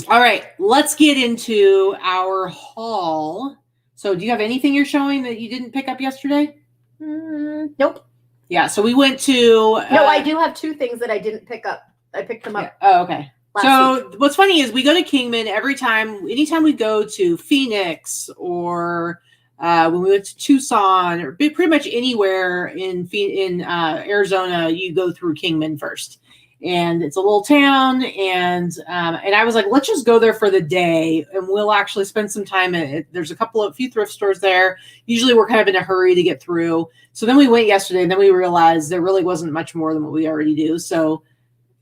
All right, let's get into our haul. So, do you have anything you're showing that you didn't pick up yesterday? Nope. Yeah. So we went to. No, I do have two things that I didn't pick up. I picked them up. Yeah. Oh, okay. So what's funny is we go to Kingman anytime we go to Phoenix or when we went to Tucson or pretty much anywhere in Arizona, you go through Kingman first. And it's a little town, and I was like, let's just go there for the day, and we'll actually spend some time at it. There's a few thrift stores there. Usually we're kind of in a hurry to get through. So then we went yesterday, and then we realized there really wasn't much more than what we already do. So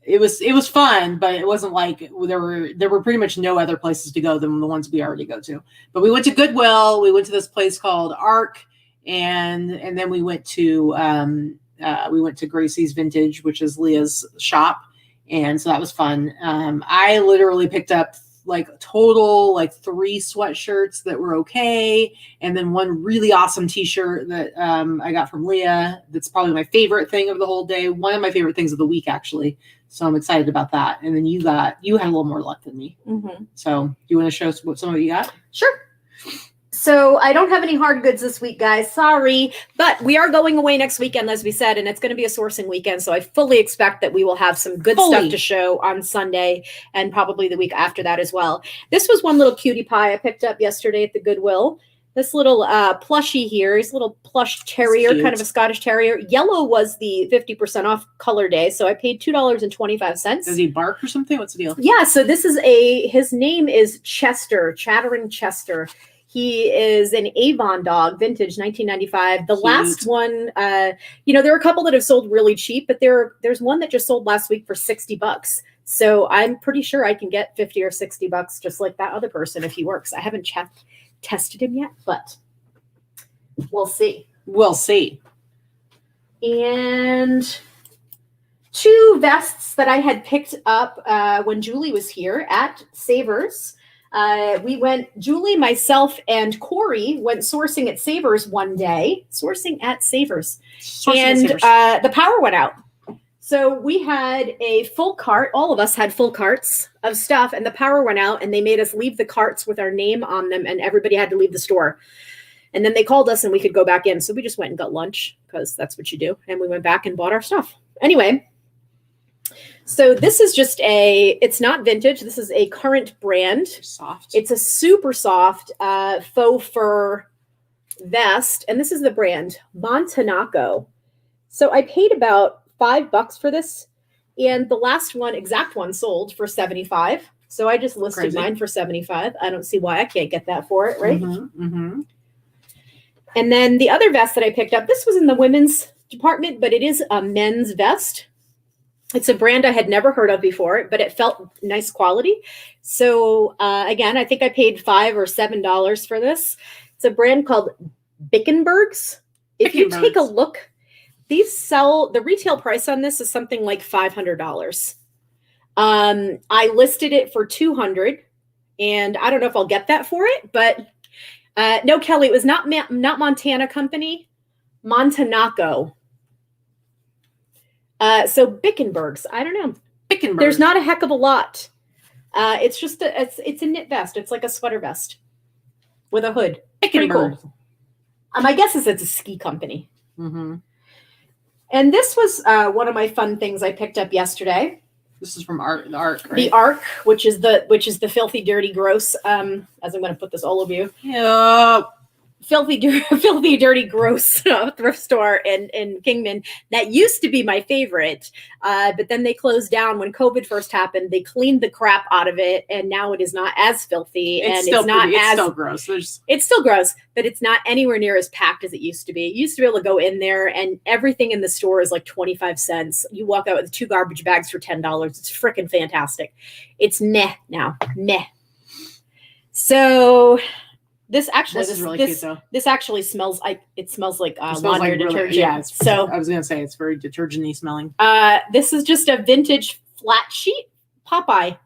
it was fun, but it wasn't like there were pretty much no other places to go than the ones we already go to. But we went to Goodwill. We went to this place called Arc, and then we went to Gracie's Vintage, which is Leah's shop, and so that was fun. I literally picked up total 3 sweatshirts that were okay, and then one really awesome t-shirt that I got from Leah. That's probably my favorite thing of the whole day. One of my favorite things of the week, actually. So I'm excited about that. And then you had a little more luck than me. Mm-hmm. So you want to show us what some of you got? Sure. So I don't have any hard goods this week, guys. Sorry. But we are going away next weekend, as we said, and it's going to be a sourcing weekend. So I fully expect that we will have some good stuff to show on Sunday and probably the week after that as well. This was one little cutie pie I picked up yesterday at the Goodwill. This little plushie here, he's a little plush terrier, kind of a Scottish terrier. Yellow was the 50% off color day, so I paid $2.25. Does he bark or something? What's the deal? Yeah, so this is his name is Chester, Chattering Chester. He is an Avon dog, vintage, 1995. The last one, there are a couple that have sold really cheap, but there's one that just sold last week for $60. So I'm pretty sure I can get $50 or $60 just like that other person if he works. I haven't tested him yet, but we'll see. We'll see. And 2 vests that I had picked up when Julie was here at Savers. Julie, myself, and Corey went sourcing at Savers one day. The power went out. So we had a full cart. All of us had full carts of stuff, and the power went out, and they made us leave the carts with our name on them, and everybody had to leave the store. And then they called us, and we could go back in. So we just went and got lunch, because that's what you do. And we went back and bought our stuff. Anyway, so this is it's not vintage. This is a current brand. Soft. It's a super soft faux fur vest. And this is the brand, Montanaco. So I paid about $5 for this, and the exact one sold for $75. So I just listed mine for $75. I don't see why I can't get that for it, right? Mm-hmm, mm-hmm. And then the other vest that I picked up, this was in the women's department, but it is a men's vest. It's a brand I had never heard of before, but it felt nice quality. So again, I think I paid $5 or $7 for this. It's a brand called Bickenbergs. If you take a look, these sell, the retail price on this is something like $500. I listed it for $200, and I don't know if I'll get that for it, but no, Kelly, it was not Montana Company, Montanaco. So Bickenbergs, I don't know. Bickenbergs. There's not a heck of a lot. It's just it's a knit vest. It's like a sweater vest with a hood. Bickenbergs. Cool. My guess is it's a ski company. Mm-hmm. And this was one of my fun things I picked up yesterday. This is from the Ark, right? The Ark, which is the filthy, dirty, gross. As I'm going to put this all over you. Yeah. Filthy, dirty, gross thrift store in Kingman. That used to be my favorite, but then they closed down when COVID first happened. They cleaned the crap out of it, and now it is not as filthy. It's still gross. It's still gross, but it's not anywhere near as packed as it used to be. You used to be able to go in there, and everything in the store is like 25 cents. You walk out with 2 garbage bags for $10. It's freaking fantastic. It's meh now, meh. So. This is really cute though. This actually smells like laundry detergent. Yeah, so I was gonna say it's very detergent-y smelling. This is just a vintage flat sheet Popeye.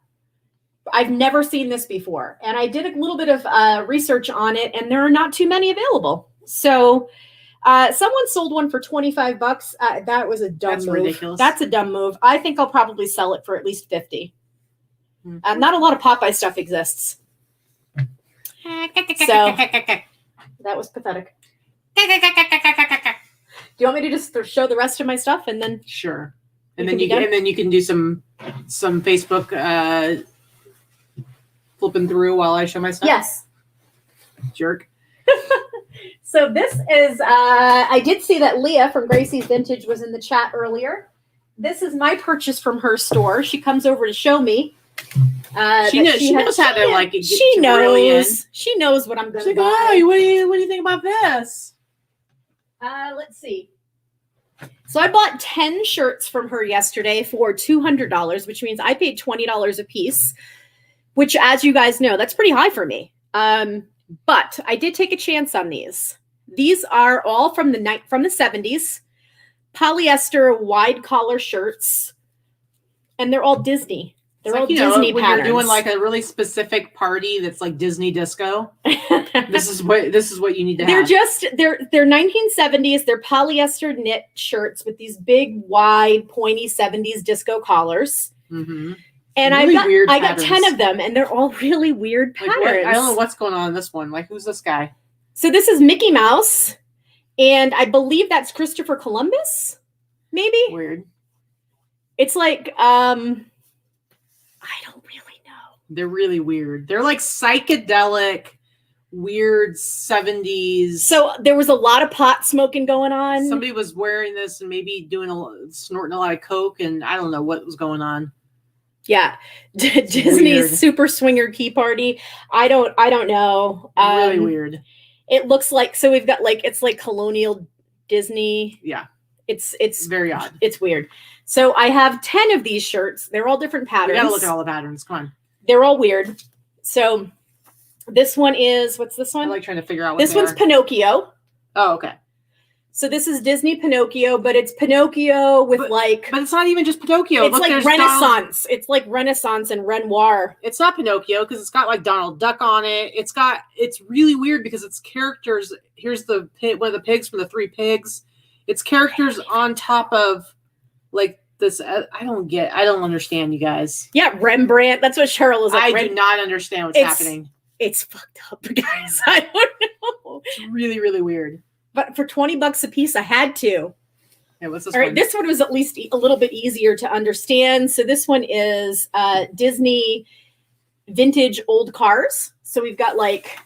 I've never seen this before, and I did a little bit of research on it, and there are not too many available. So someone sold one for $25. That was a dumb move. Ridiculous. That's a dumb move. I think I'll probably sell it for at least $50. Mm-hmm. Not a lot of Popeye stuff exists. So that was pathetic. Do you want me to just show the rest of my stuff and then? Sure. And then you can do some Facebook flipping through while I show my stuff. Yes. Jerk. So this is I did see that Leah from Gracie's Vintage was in the chat earlier. This is my purchase from her store. She comes over to show me. She knows how to like. She knows. She knows what I'm going to buy. Oh, what do you think about this? Let's see. So I bought 10 shirts from her yesterday for $200, which means I paid $20 a piece. Which, as you guys know, that's pretty high for me. But I did take a chance on these. These are all from the 70s, polyester wide collar shirts, and they're all Disney. They're all Disney when patterns. You're doing like a really specific party that's like Disney disco. This is what you need to have. They're 1970s. They're polyester knit shirts with these big, wide, pointy 70s disco collars. Mm-hmm. And really I got 10 of them, and they're all really weird patterns. I don't know what's going on in this one. Like, who's this guy? So this is Mickey Mouse, and I believe that's Christopher Columbus. Maybe weird. It's like I don't really know. They're really weird. They're like psychedelic, weird 70s. So there was a lot of pot smoking going on. Somebody was wearing this and maybe snorting a lot of coke, and I don't know what was going on. Yeah, Disney's weird. Super Swinger Key Party. I don't know. Really weird. It looks like, so we've got like, it's like colonial Disney. Yeah. It's very odd. It's weird. So I have 10 of these shirts. They're all different patterns. We gotta look at all the patterns. Come on. They're all weird. So this one is, what's this one? I like trying to figure out what this one's Pinocchio. Oh, okay. So this is Disney Pinocchio, but it's Pinocchio with But it's not even just Pinocchio. It's like Renaissance. It's like Renaissance and Renoir. It's not Pinocchio because it's got like Donald Duck on it. It's really weird because it's characters. Here's one of the pigs from the Three Pigs. It's characters on top of like this. I don't understand, you guys. Yeah, Rembrandt. That's what Cheryl is like. I do not understand what's happening. It's fucked up, guys. I don't know. It's really, really weird. But for $20 a piece, I had to. Yeah, what's this one? All right, this one was at least a little bit easier to understand. So this one is Disney vintage old cars. So we've got like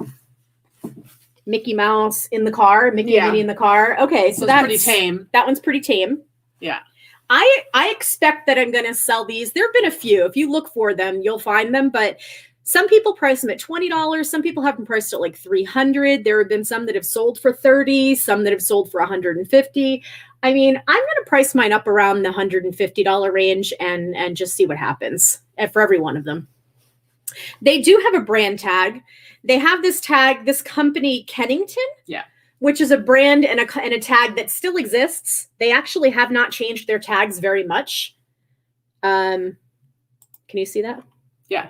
Mickey Mouse in the car, Mickey and Minnie in the car. Okay, so that's pretty tame. That one's pretty tame. Yeah. I expect that I'm going to sell these. There have been a few. If you look for them, you'll find them. But Some people price them at $20. Some people have them priced at like $300. There have been some that have sold for $30, some that have sold for $150. I mean, I'm going to price mine up around the $150 range and just see what happens for every one of them. They do have a brand tag. They have this tag, this company, Kennington. Yeah. Which is a brand and a tag that still exists. They actually have not changed their tags very much. Can you see that? Yeah.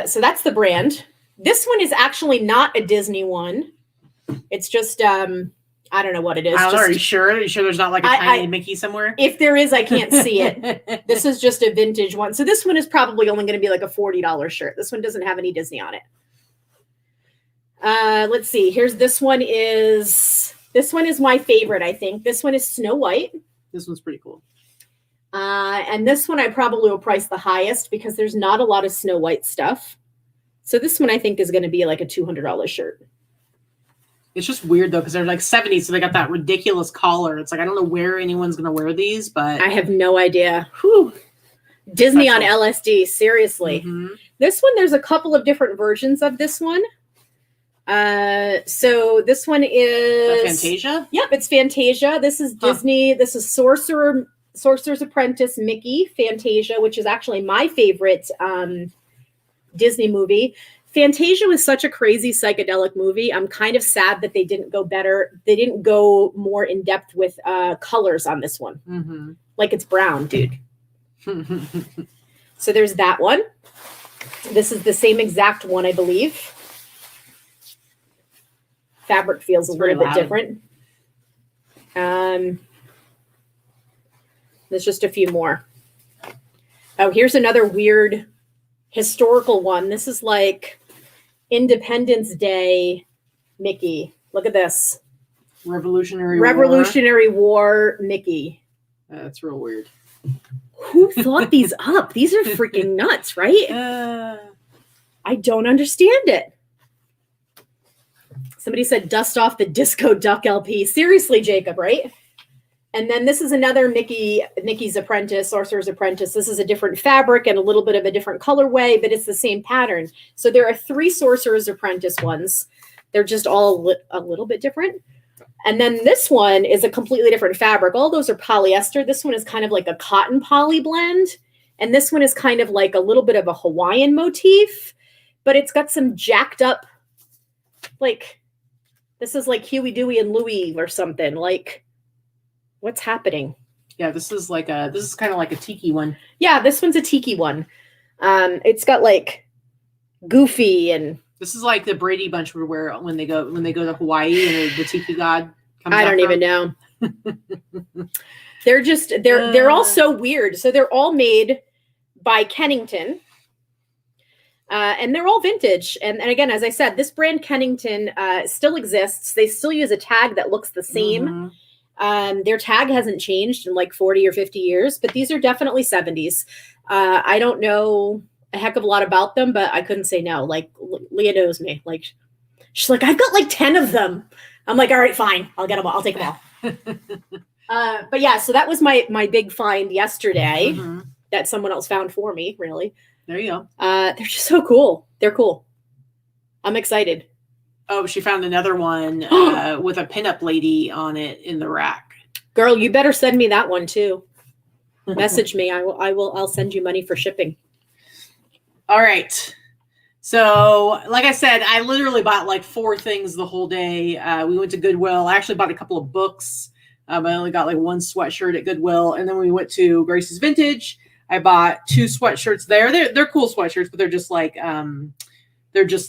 So that's the brand. This one is actually not a Disney one. It's just, I don't know what it is. I don't know. Are you sure? Are you sure there's not like a tiny Mickey somewhere? If there is, I can't see it. This is just a vintage one. So this one is probably only going to be like a $40 shirt. This one doesn't have any Disney on it. Let's see. This one is my favorite, I think. This one is Snow White. This one's pretty cool. And this one I probably will price the highest because there's not a lot of Snow White stuff. So this one I think is going to be like a $200 shirt. It's just weird though, because they're like 70s, so they got that ridiculous collar. It's like, I don't know where anyone's going to wear these, but I have no idea. Whew. Disney Special. On LSD. Seriously. Mm-hmm. This one, there's a couple of different versions of this one. So this one is Fantasia. Yep, it's Fantasia. This is Disney. This is Sorcerer's Apprentice Mickey, Fantasia, which is actually my favorite Disney movie. Fantasia was such a crazy psychedelic movie. I'm kind of sad that they didn't go better. They didn't go more in depth with colors on this one. Mm-hmm. Like it's brown, dude. So there's that one. This is the same exact one, I believe. Fabric feels a little bit different. There's just a few more. Oh, here's another weird historical one. This is like Independence Day Mickey. Look at this. Revolutionary War Mickey. That's real weird. Who thought these up? These are freaking nuts, right? I don't understand it. Somebody said dust off the Disco Duck LP. Seriously, Jacob, right? And then this is another Mickey's Apprentice, Sorcerer's Apprentice. This is a different fabric and a little bit of a different colorway, but it's the same pattern. So there are 3 Sorcerer's Apprentice ones. They're just all a little bit different. And then this one is a completely different fabric. All those are polyester. This one is kind of like a cotton poly blend. And this one is kind of like a little bit of a Hawaiian motif, but it's got some jacked up, like, this is like Huey, Dewey, and Louie or something. Like, what's happening? Yeah, this is kind of like a tiki one. Yeah, this one's a tiki one. It's got like Goofy and this is like the Brady Bunch would wear when they go to Hawaii and the tiki god comes I don't even know. They're all so weird. So they're all made by Kennington. And they're all vintage. And again, as I said, this brand Kennington still exists. They still use a tag that looks the same. Mm-hmm. Their tag hasn't changed in like 40 or 50 years, but these are definitely 70s. I don't know a heck of a lot about them, but I couldn't say no. Like Leah knows me. Like she's like, I've got like 10 of them. I'm like, all right, fine. I'll get them all. I'll take them all. But yeah, so that was my big find yesterday that someone else found for me, really. There you go. They're just so cool. They're cool. I'm excited. Oh, she found another one with a pinup lady on it in the rack. Girl, you better send me that one too. Message me. I'll send you money for shipping. All right. So, like I said, I literally bought like 4 things the whole day. We went to Goodwill. I actually bought a couple of books. I only got like 1 sweatshirt at Goodwill, and then we went to Gracie's Vintage. I bought 2 sweatshirts there. They're cool sweatshirts, but they're just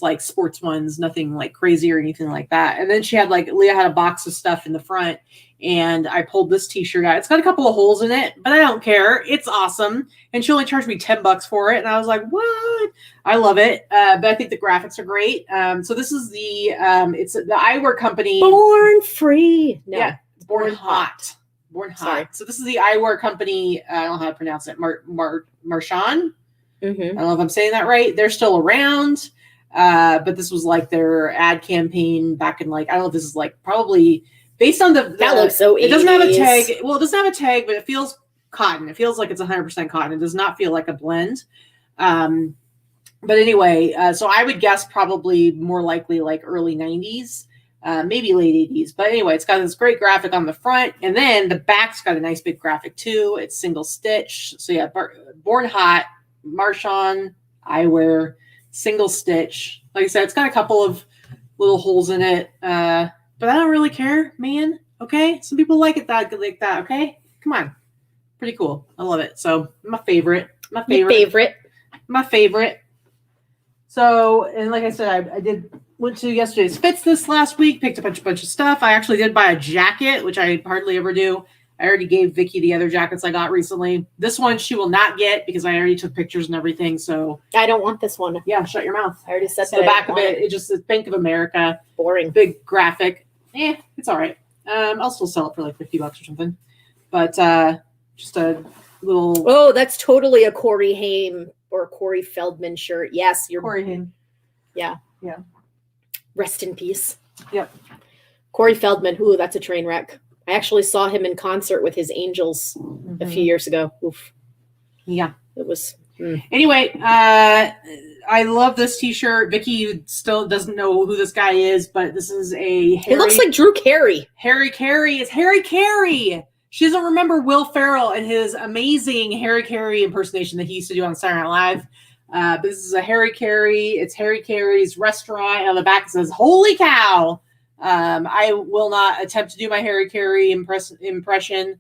like sports ones, nothing like crazy or anything like that. And then Leah had a box of stuff in the front, and I pulled this t-shirt out. It's got a couple of holes in it, but I don't care. It's awesome. And she only charged me $10 for it. And I was like, what? I love it. But I think the graphics are great. So this is it's the eyewear company. Born Free. No, yeah. Born Hot. Born Hot. Sorry. So this is the eyewear company. I don't know how to pronounce it. Marchand. Mm-hmm. I don't know if I'm saying that right. They're still around. But this was like their ad campaign back in like, I don't know if this is like probably based on that looks so 80s. It doesn't have a tag. Well, it doesn't have a tag, but it feels cotton. It feels like it's 100% cotton. It does not feel like a blend. But anyway, so I would guess probably more likely like early 90s, maybe late 80s. But anyway, it's got this great graphic on the front, and then the back's got a nice big graphic too. It's single stitch. So yeah, Born Hot, Marchon eyewear, single stitch. Like I said, it's got a couple of little holes in it, but I don't really care, man. Okay, some people like it like that. Okay, come on, pretty cool. I love it. So my favorite. So, and like I said, I went to yesterday's fits this last week, picked a bunch of stuff. I actually did buy a jacket, which I hardly ever do. I already gave Vikki the other jackets I got recently. This one she will not get because I already took pictures and everything. So I don't want this one. Yeah, shut your mouth. I already said so that. The back of it just says Bank of America. Boring. Big graphic. It's all right. I'll still sell it for like $50 or something. But just a little. Oh, that's totally a Corey Haim or Corey Feldman shirt. Yes, you're Corey Haim. Yeah. Rest in peace. Yep. Corey Feldman. Ooh, that's a train wreck. I actually saw him in concert with his Angels a few years ago. Oof. Yeah. It was. Anyway, I love this t-shirt. Vikki still doesn't know who this guy is, but this is It looks like Drew Carey. Harry Carey. It's Harry Carey. She doesn't remember Will Ferrell and his amazing Harry Carey impersonation that he used to do on Saturday Night Live. But this is a Harry Carey. It's Harry Carey's restaurant. And on the back it says, "Holy cow." I will not attempt to do my Harry Carey impression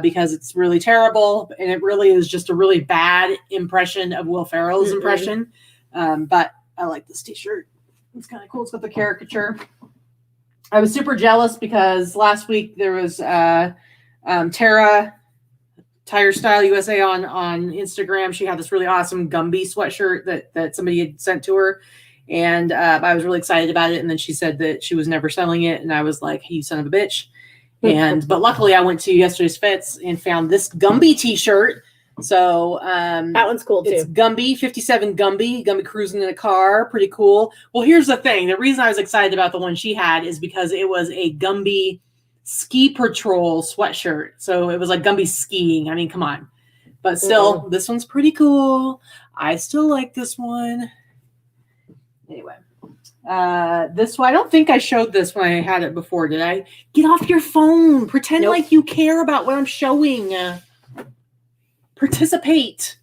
because it's really terrible. And it really is just a really bad impression of Will Ferrell's impression. But I like this t-shirt. It's kind of cool. It's got the caricature. I was super jealous because last week there was Tara Tire Style USA on Instagram. She had this really awesome Gumby sweatshirt that somebody had sent to her. And I was really excited about it. And then she said that she was never selling it. And I was like, hey, you son of a bitch. But luckily I went to yesterday's fits and found this Gumby t-shirt. So that one's cool too. It's Gumby, 57 Gumby cruising in a car. Pretty cool. Well, here's the thing. The reason I was excited about the one she had is because it was a Gumby Ski Patrol sweatshirt. So it was like Gumby skiing. I mean, come on. But still, this one's pretty cool. I still like this one. Anyway, this one, I don't think I showed this when I had it before. Did I? Get off your phone. Pretend like you care about what I'm showing. Participate.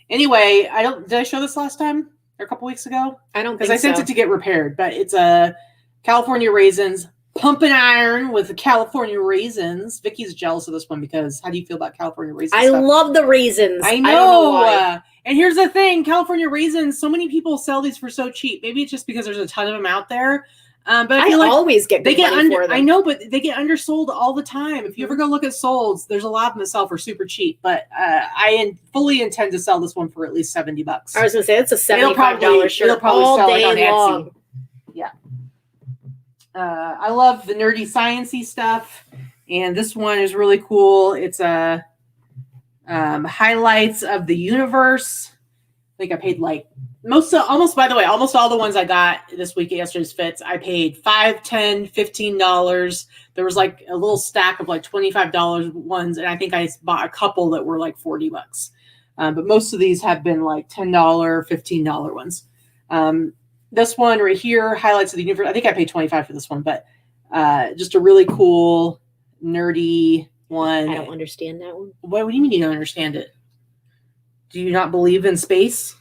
Anyway, did I show this last time or a couple weeks ago? I don't think because I sent it to get repaired, but it's a California Raisins pump and iron with California raisins. Vicky's jealous of this one because how do you feel about California raisins? I love the raisins. I know. I don't know why. And here's the thing, California raisins, so many people sell these for so cheap. Maybe it's just because there's a ton of them out there. But I feel like always get good money for them. I know, but they get undersold all the time. If you ever go look at solds, there's a lot of them that sell for super cheap. But I fully intend to sell this one for at least $70. I was going to say it's a $75 shirt. It'll probably all sell day like on long. Etsy. Yeah. I love the nerdy sciencey stuff, and this one is really cool. It's a highlights of the universe. I think I paid like almost all the ones I got this week at yesterday's fits, I paid $5, $10, $15. There was like a little stack of like $25 ones, and I think I bought a couple that were like $40. But most of these have been like $10, $15 ones. This one right here, highlights of the universe. I think I paid $25 for this one, but just a really cool, nerdy one. I don't understand that one. What do you mean you don't understand it? Do you not believe in space?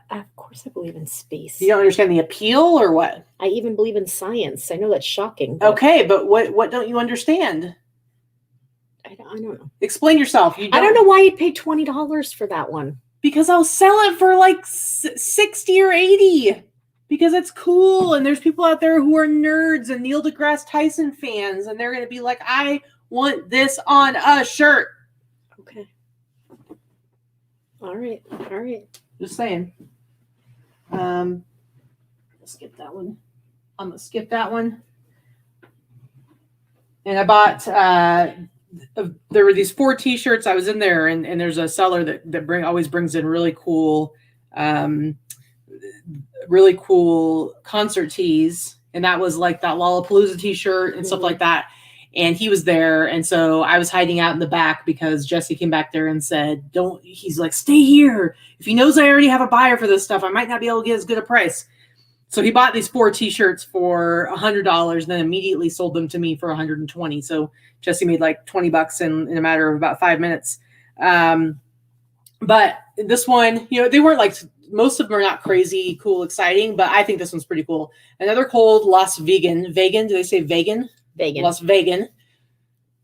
Of course I believe in space. You don't understand the appeal or what? I even believe in science. I know that's shocking. Okay, but what don't you understand? I don't know. Explain yourself. I don't know why you'd pay $20 for that one. Because I'll sell it for like 60 or 80. Because it's cool, and there's people out there who are nerds and Neil deGrasse Tyson fans, and they're going to be like, I want this on a shirt. Okay. All right. Just saying. Skip that one. I'm going to skip that one. And I bought, there were these 4 t-shirts. I was in there, and there's a seller that always brings in really cool concert tees. And that was like that Lollapalooza t-shirt and stuff like that. and he was there. And so I was hiding out in the back because Jesse came back there and said, he's like, stay here. If he knows I already have a buyer for this stuff, I might not be able to get as good a price. So he bought these 4 t-shirts for $100 and then immediately sold them to me for $120. So Jesse made like $20 in a matter of about 5 minutes. But this one, they weren't like, most of them are not crazy, cool, exciting, but I think this one's pretty cool. Another cold Las Vegan. Vegan, do they say vegan? Vegan. Las Vegan.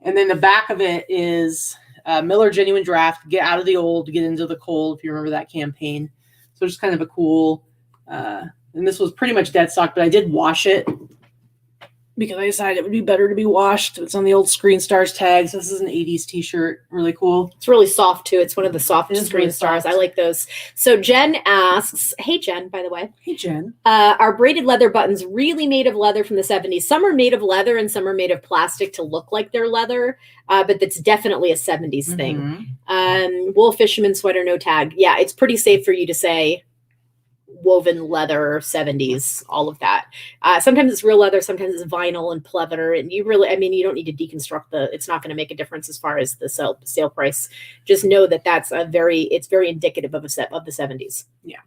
And then the back of it is Miller Genuine Draft, get out of the old, get into the cold, if you remember that campaign. So just kind of a cool, and this was pretty much dead stock, but I did wash it because I decided it would be better to be washed. It's on the old Screen Stars tags. This is an 80s t-shirt. Really cool. It's really soft too. It's one of the softest Screen really Stars. soft. I like those. So Jen asks, hey Jen, by the way. Hey Jen. Are braided leather buttons really made of leather from the 70s? Some are made of leather and some are made of plastic to look like they're leather, but that's definitely a 70s thing. Wool fisherman sweater, no tag. Yeah, it's pretty safe for you to say woven leather 70s, all of that. Sometimes it's real leather, sometimes it's vinyl and pleather, and you don't need to deconstruct it's not going to make a difference as far as the sale price. Just know that it's very indicative of the 70s. Yeah.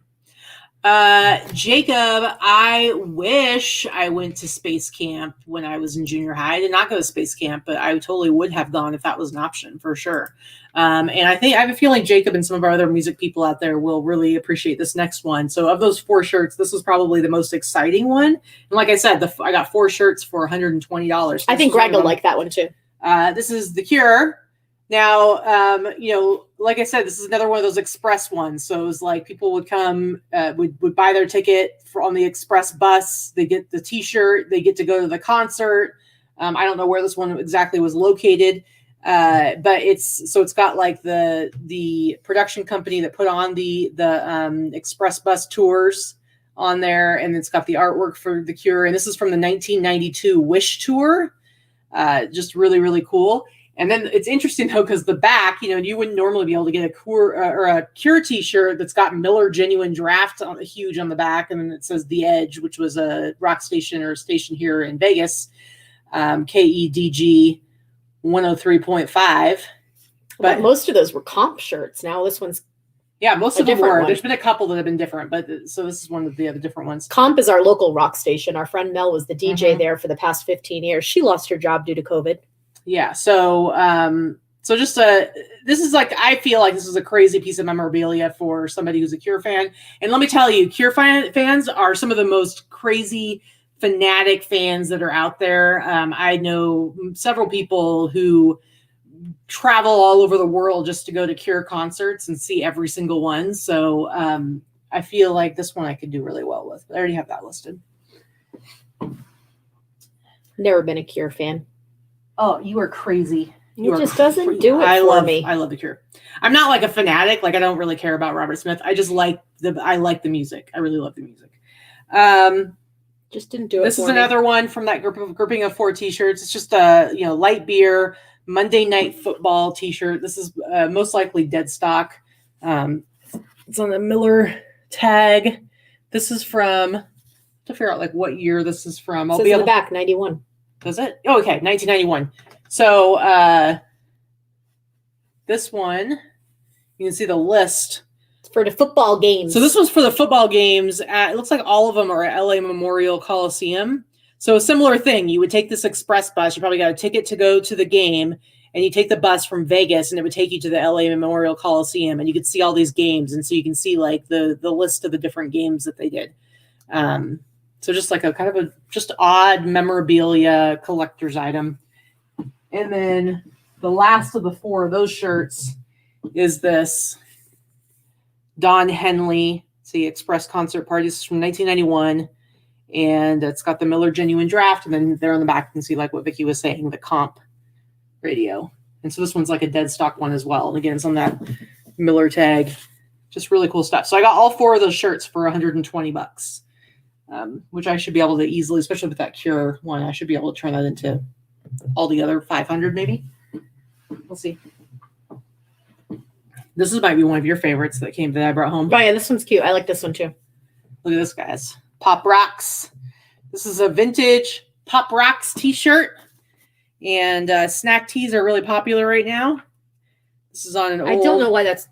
Jacob, I wish I went to space camp when I was in junior high. I did not go to space camp, but I totally would have gone if that was an option for sure. And I have a feeling Jacob and some of our other music people out there will really appreciate this next one. So of those 4 shirts, this was probably the most exciting one. And like I said, I got 4 shirts for $120. I think Greg will like that one too. This is The Cure. Now, like I said, this is another one of those express ones. So it was like people would come, would buy their ticket on the express bus. They get the t-shirt. They get to go to the concert. I don't know where this one exactly was located, but it's got like the production company that put on the express bus tours on there, and it's got the artwork for The Cure. And this is from the 1992 Wish tour. Just really, really cool. And then it's interesting though, because the back, you wouldn't normally be able to get a Cure t-shirt that's got Miller Genuine Draft huge on the back, and then it says The Edge, which was a rock station or a station here in Vegas, KEDG 103.5. But most of those were comp shirts. Now this one's most of them were. There's been a couple that have been different, but so this is one of the other different ones. Comp is our local rock station. Our friend Mel was the DJ there for the past 15 years. She lost her job due to COVID. Yeah. So, this is like, I feel like this is a crazy piece of memorabilia for somebody who's a Cure fan. And let me tell you, Cure fans are some of the most crazy fanatic fans that are out there. I know several people who travel all over the world just to go to Cure concerts and see every single one. So, I feel like this one I could do really well with. I already have that listed. Never been a Cure fan. Oh, you are crazy. It just doesn't do it for me. I love The Cure. I'm not like a fanatic. Like I don't really care about Robert Smith. I just like I like the music. I really love the music. Just didn't do it. This is another one from that grouping of 4 t-shirts. It's just a light beer Monday Night Football t-shirt. This is most likely dead stock. It's on the Miller tag. This is from to figure out like what year this is from. I'll be on the back 91. Does it? Oh, okay. 1991. So this one, you can see the list. It's for the football games. So this one's for the football games. It looks like all of them are at LA Memorial Coliseum. So a similar thing. You would take this express bus. You probably got a ticket to go to the game, and you take the bus from Vegas, and it would take you to the LA Memorial Coliseum, and you could see all these games. And so you can see like the list of the different games that they did. So just like a kind of a just odd memorabilia collector's item. And then the last of the 4 of those shirts is this Don Henley, Express Concert Party. This is from 1991. And it's got the Miller Genuine Draft. And then there on the back, you can see like what Vikki was saying, the comp radio. And so this one's like a dead stock one as well. And again, it's on that Miller tag. Just really cool stuff. So I got all 4 of those shirts for $120. Which I should be able to easily, especially with that Cure one, I should be able to turn that into all the other 500 maybe. We'll see. This might be one of your favorites that I brought home. Oh yeah, this one's cute. I like this one too. Look at this, guys. Pop Rocks. This is a vintage Pop Rocks t-shirt. And snack tees are really popular right now. This is on an old... I don't know why that's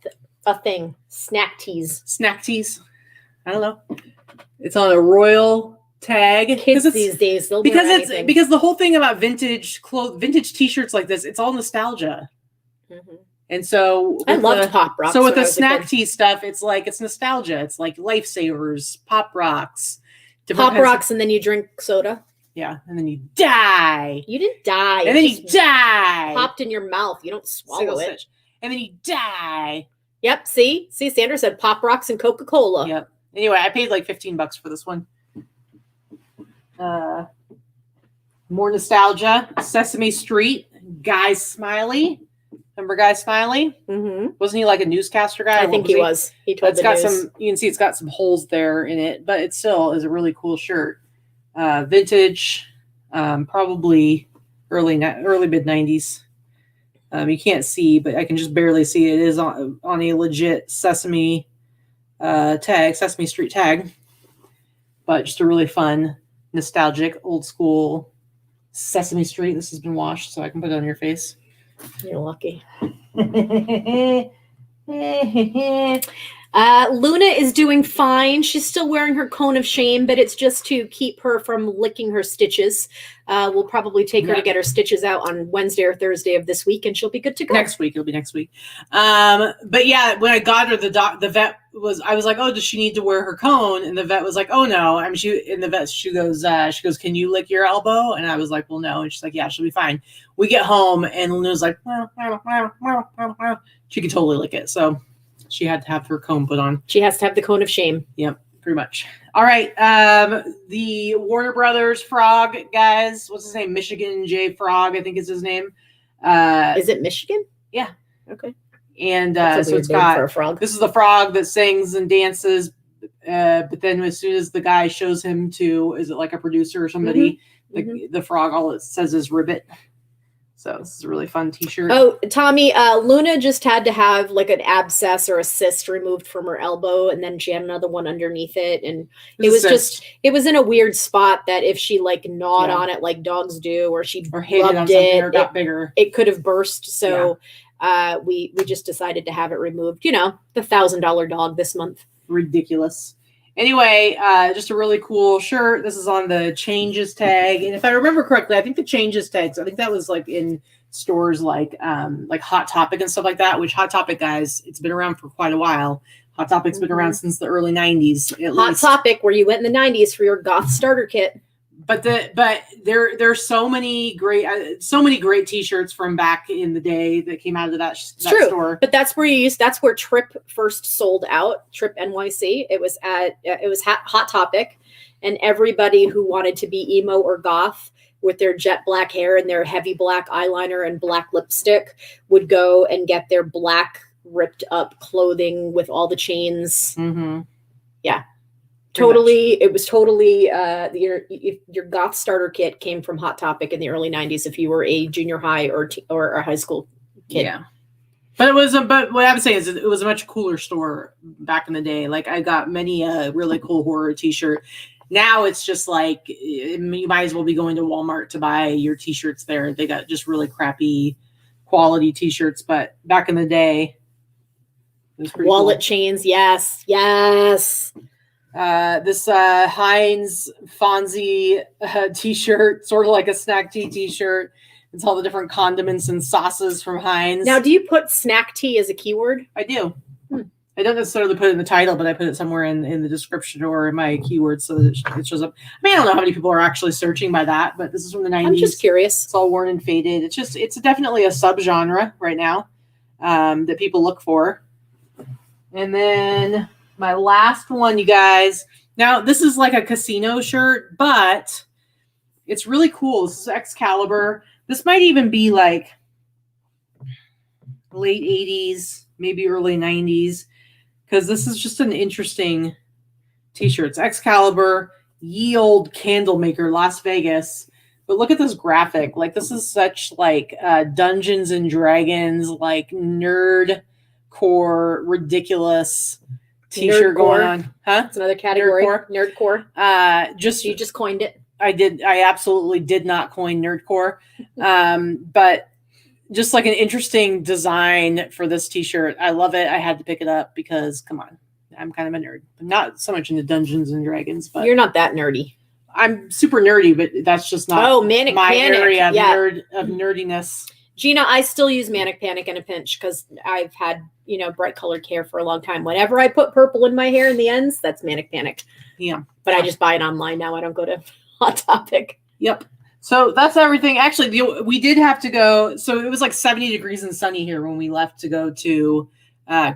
a thing. Snack tees. Snack tees. I don't know. It's on a royal tag. Kids these days, they'll wear anything. Because the whole thing about vintage T-shirts like this, it's all nostalgia. Mm-hmm. And so I loved Pop Rocks. So with the snack tea stuff, it's nostalgia. It's like Lifesavers, Pop Rocks, and then you drink soda. Yeah, and then you die. You didn't die. And then you die. Popped in your mouth. You don't swallow it. Stitch. And then you die. Yep. See, Sandra said Pop Rocks and Coca-Cola. Yep. Anyway, I paid like $15 for this one. More nostalgia. Sesame Street. Guy Smiley. Remember Guy Smiley? Mm-hmm. Wasn't he like a newscaster guy? I think he was. He told the news. You can see it's got some holes there in it, but it still is a really cool shirt. Vintage, probably early mid 90s. You can't see, but I can just barely see it. It is on a legit Sesame Street tag. But just a really fun, nostalgic, old school Sesame Street. This has been washed, so I can put it on your face. You're lucky. Luna is doing fine. She's still wearing her cone of shame, but it's just to keep her from licking her stitches. We'll probably take her to get her stitches out on Wednesday or Thursday of this week, and she'll be good to go. Next week. It'll be next week. But yeah, when I got her, the vet I was like, oh, does she need to wear her cone? And the vet was like, oh no. I mean, she goes, can you lick your elbow? And I was like, well, no. And she's like, yeah, she'll be fine. We get home and Luna was like, she could totally lick it. So she had to have her cone put on. She has to have the cone of shame. Yep, pretty much. All right. The Warner Brothers Frog, guys. What's his name? Michigan J. Frog, I think is his name. Is it Michigan? Yeah. Okay. And so it's got for a frog. This is the frog that sings and dances. But then as soon as the guy shows him to, is it like a producer or somebody? Mm-hmm. The frog, all it says is ribbit. So this is a really fun t-shirt. Oh, Tommy, Luna just had to have like an abscess or a cyst removed from her elbow, and then she had another one underneath it. And it was in a weird spot that if she like gnawed on it like dogs do, or she rubbed it, or got bigger, it could have burst. So we just decided to have it removed. You know, the $1,000 dog this month. Ridiculous. Anyway, just a really cool shirt. This is on the changes tag. And if I remember correctly, I think the changes tags, I think that was like in stores like Hot Topic and stuff like that, which Hot Topic, guys, it's been around for quite a while. Hot Topic's been around since the early 90s. Hot Topic, where you went in the 90s for your goth starter kit. But there's so many great t-shirts from back in the day that came out of that store. But that's where Trip first sold out. Trip NYC. It was Hot Topic, and everybody who wanted to be emo or goth with their jet black hair and their heavy black eyeliner and black lipstick would go and get their black ripped up clothing with all the chains. Mm-hmm. Yeah. Totally, it was totally your goth starter kit came from Hot Topic in the early 90s if you were a junior high or a high school kid. Yeah. But what I'm saying is it was a much cooler store back in the day. Like I got many really cool horror t-shirt. Now it's just like you might as well be going to Walmart to buy your t-shirts there. They got just really crappy quality t-shirts, but back in the day it was pretty wallet cool. Chains, yes. This Heinz Fonzie t-shirt, sort of like a snack tea t-shirt. It's all the different condiments and sauces from Heinz. Now, do you put snack tea as a keyword? I do. I don't necessarily put it in the title, but I put it somewhere in the description or in my keywords so that it shows up. I mean, I don't know how many people are actually searching by that, but this is from the 90s. I'm just curious. It's all worn and faded. It's definitely a subgenre right now that people look for. And then my last one, you guys. Now, this is like a casino shirt, but it's really cool. This is Excalibur. This might even be like late 80s, maybe early 90s, because this is just an interesting t-shirt. It's Excalibur, ye old candle maker, Las Vegas. But look at this graphic. Like, this is such like Dungeons and Dragons, like nerd core, ridiculous t-shirt going on. Huh? It's another category. Nerdcore. You just coined it. I absolutely did not coin nerdcore. But just like an interesting design for this t-shirt. I love it. I had to pick it up because come on, I'm kind of a nerd. I'm not so much into Dungeons and Dragons, but you're not that nerdy. I'm super nerdy, but that's just not Manic my Panic. area of nerdiness. Gina, I still use Manic Panic in a pinch because I've had, bright colored hair for a long time. Whenever I put purple in my hair in the ends, that's Manic Panic. Yeah. But I just buy it online now. I don't go to Hot Topic. Yep. So that's everything. Actually, we did have to go. So it was like 70 degrees and sunny here when we left to go to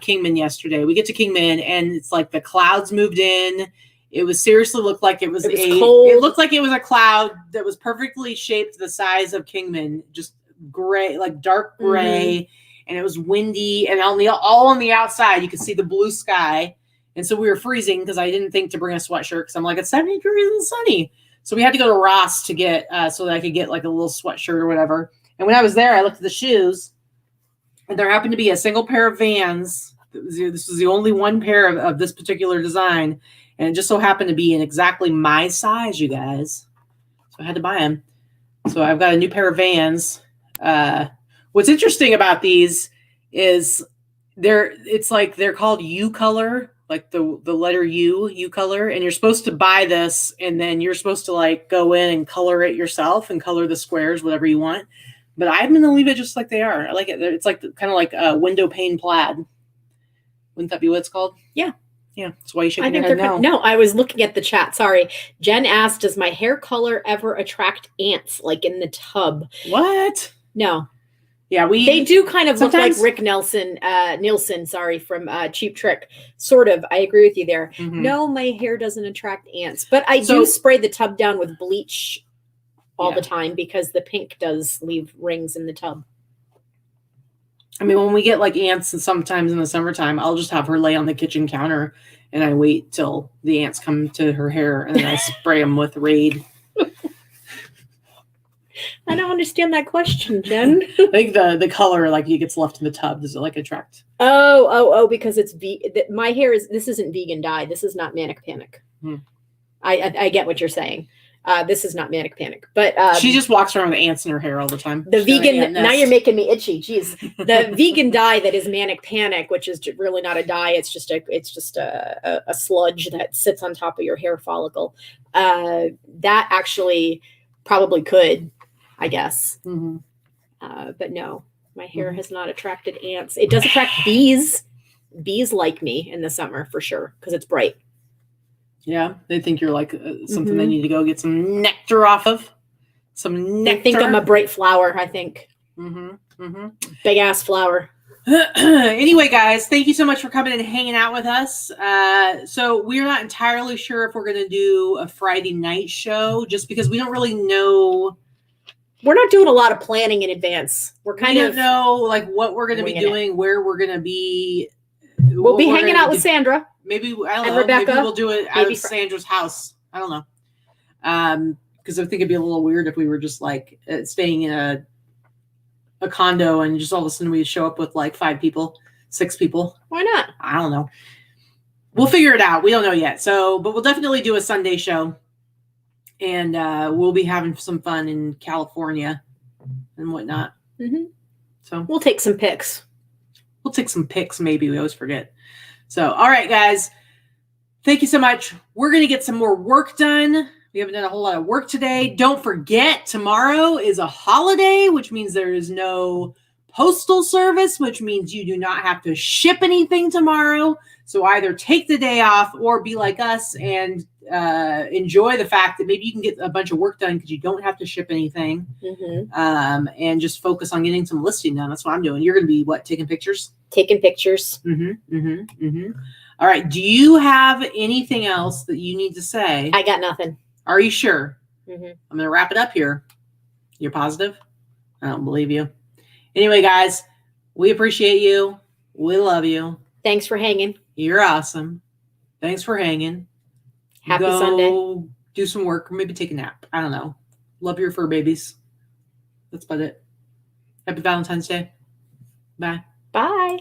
Kingman yesterday. We get to Kingman and it's like the clouds moved in. It was seriously looked like it was cold. It looked like it was a cloud that was perfectly shaped the size of Kingman, just gray, like dark gray, and it was windy. And all on the outside, you could see the blue sky. And so we were freezing because I didn't think to bring a sweatshirt because I'm like, it's 70 degrees and sunny. So we had to go to Ross to get so that I could get like a little sweatshirt or whatever. And when I was there, I looked at the shoes, and there happened to be a single pair of Vans. This was the only one pair of this particular design. And it just so happened to be in exactly my size, you guys. So I had to buy them. So I've got a new pair of Vans. What's interesting about these is they're called U color, like the letter U color. And you're supposed to buy this, and then you're supposed to like go in and color it yourself and color the squares, whatever you want. But I'm going to leave it just like they are. I like it. It's like kind of like a window pane plaid. Wouldn't that be what it's called? Yeah. Yeah, that's why you should. No, I was looking at the chat. Sorry. Jen asked, does my hair color ever attract ants like in the tub? What? No. Yeah, they do kind of look like Rick Nielsen, from Cheap Trick. Sort of. I agree with you there. Mm-hmm. No, my hair doesn't attract ants, but I do spray the tub down with bleach all the time because the pink does leave rings in the tub. I mean, when we get like ants and sometimes in the summertime, I'll just have her lay on the kitchen counter and I wait till the ants come to her hair and then I spray them with Raid. I don't understand that question, Jen. I think the color like it gets left in the tub. Does it like attract? Oh, because it's my hair this isn't vegan dye. This is not Manic Panic. I get what you're saying. This is not Manic Panic, but she just walks around with ants in her hair all the time. The vegan, now you're making me itchy. Jeez, the vegan dye that is Manic Panic, which is really not a dye. It's just a sludge that sits on top of your hair follicle. That actually probably could, I guess. Mm-hmm. But no, my hair has not attracted ants. It does attract bees. Bees like me in the summer for sure because it's bright. Yeah, they think you're like something they need to go get some nectar off of. Some nectar. They think I'm a bright flower, I think. Big ass flower. Anyway, guys, thank you so much for coming and hanging out with us. So we're not entirely sure if we're going to do a Friday night show just because we don't really know. We're not doing a lot of planning in advance. We don't know like what we're going to be doing, where we're going to be. We'll be hanging out with Sandra. Maybe, I don't know, Rebecca, maybe we'll do it out of Sandra's house. I don't know. Because I think it'd be a little weird if we were just like staying in a condo and just all of a sudden we'd show up with like 5 people, 6 people. Why not? I don't know. We'll figure it out. We don't know yet. So, but we'll definitely do a Sunday show. And we'll be having some fun in California and whatnot. Mm-hmm. So we'll take some pics. Maybe. We always forget. So, all right, guys. Thank you so much. We're going to get some more work done. We haven't done a whole lot of work today. Don't forget, tomorrow is a holiday, which means there is no postal service, which means you do not have to ship anything tomorrow. So either take the day off or be like us and enjoy the fact that maybe you can get a bunch of work done because you don't have to ship anything. And just focus on getting some listing done. That's what I'm doing. You're going to be taking pictures? Taking pictures. All right. Do you have anything else that you need to say? I got nothing. Are you sure? I'm going to wrap it up here. You're positive? I don't believe you. Anyway, guys, we appreciate you. We love you. Thanks for hanging. You're awesome. Thanks for hanging. Happy Sunday. Do some work or maybe take a nap. I don't know. Love your fur babies. That's about it. Happy Valentine's Day. Bye. Bye.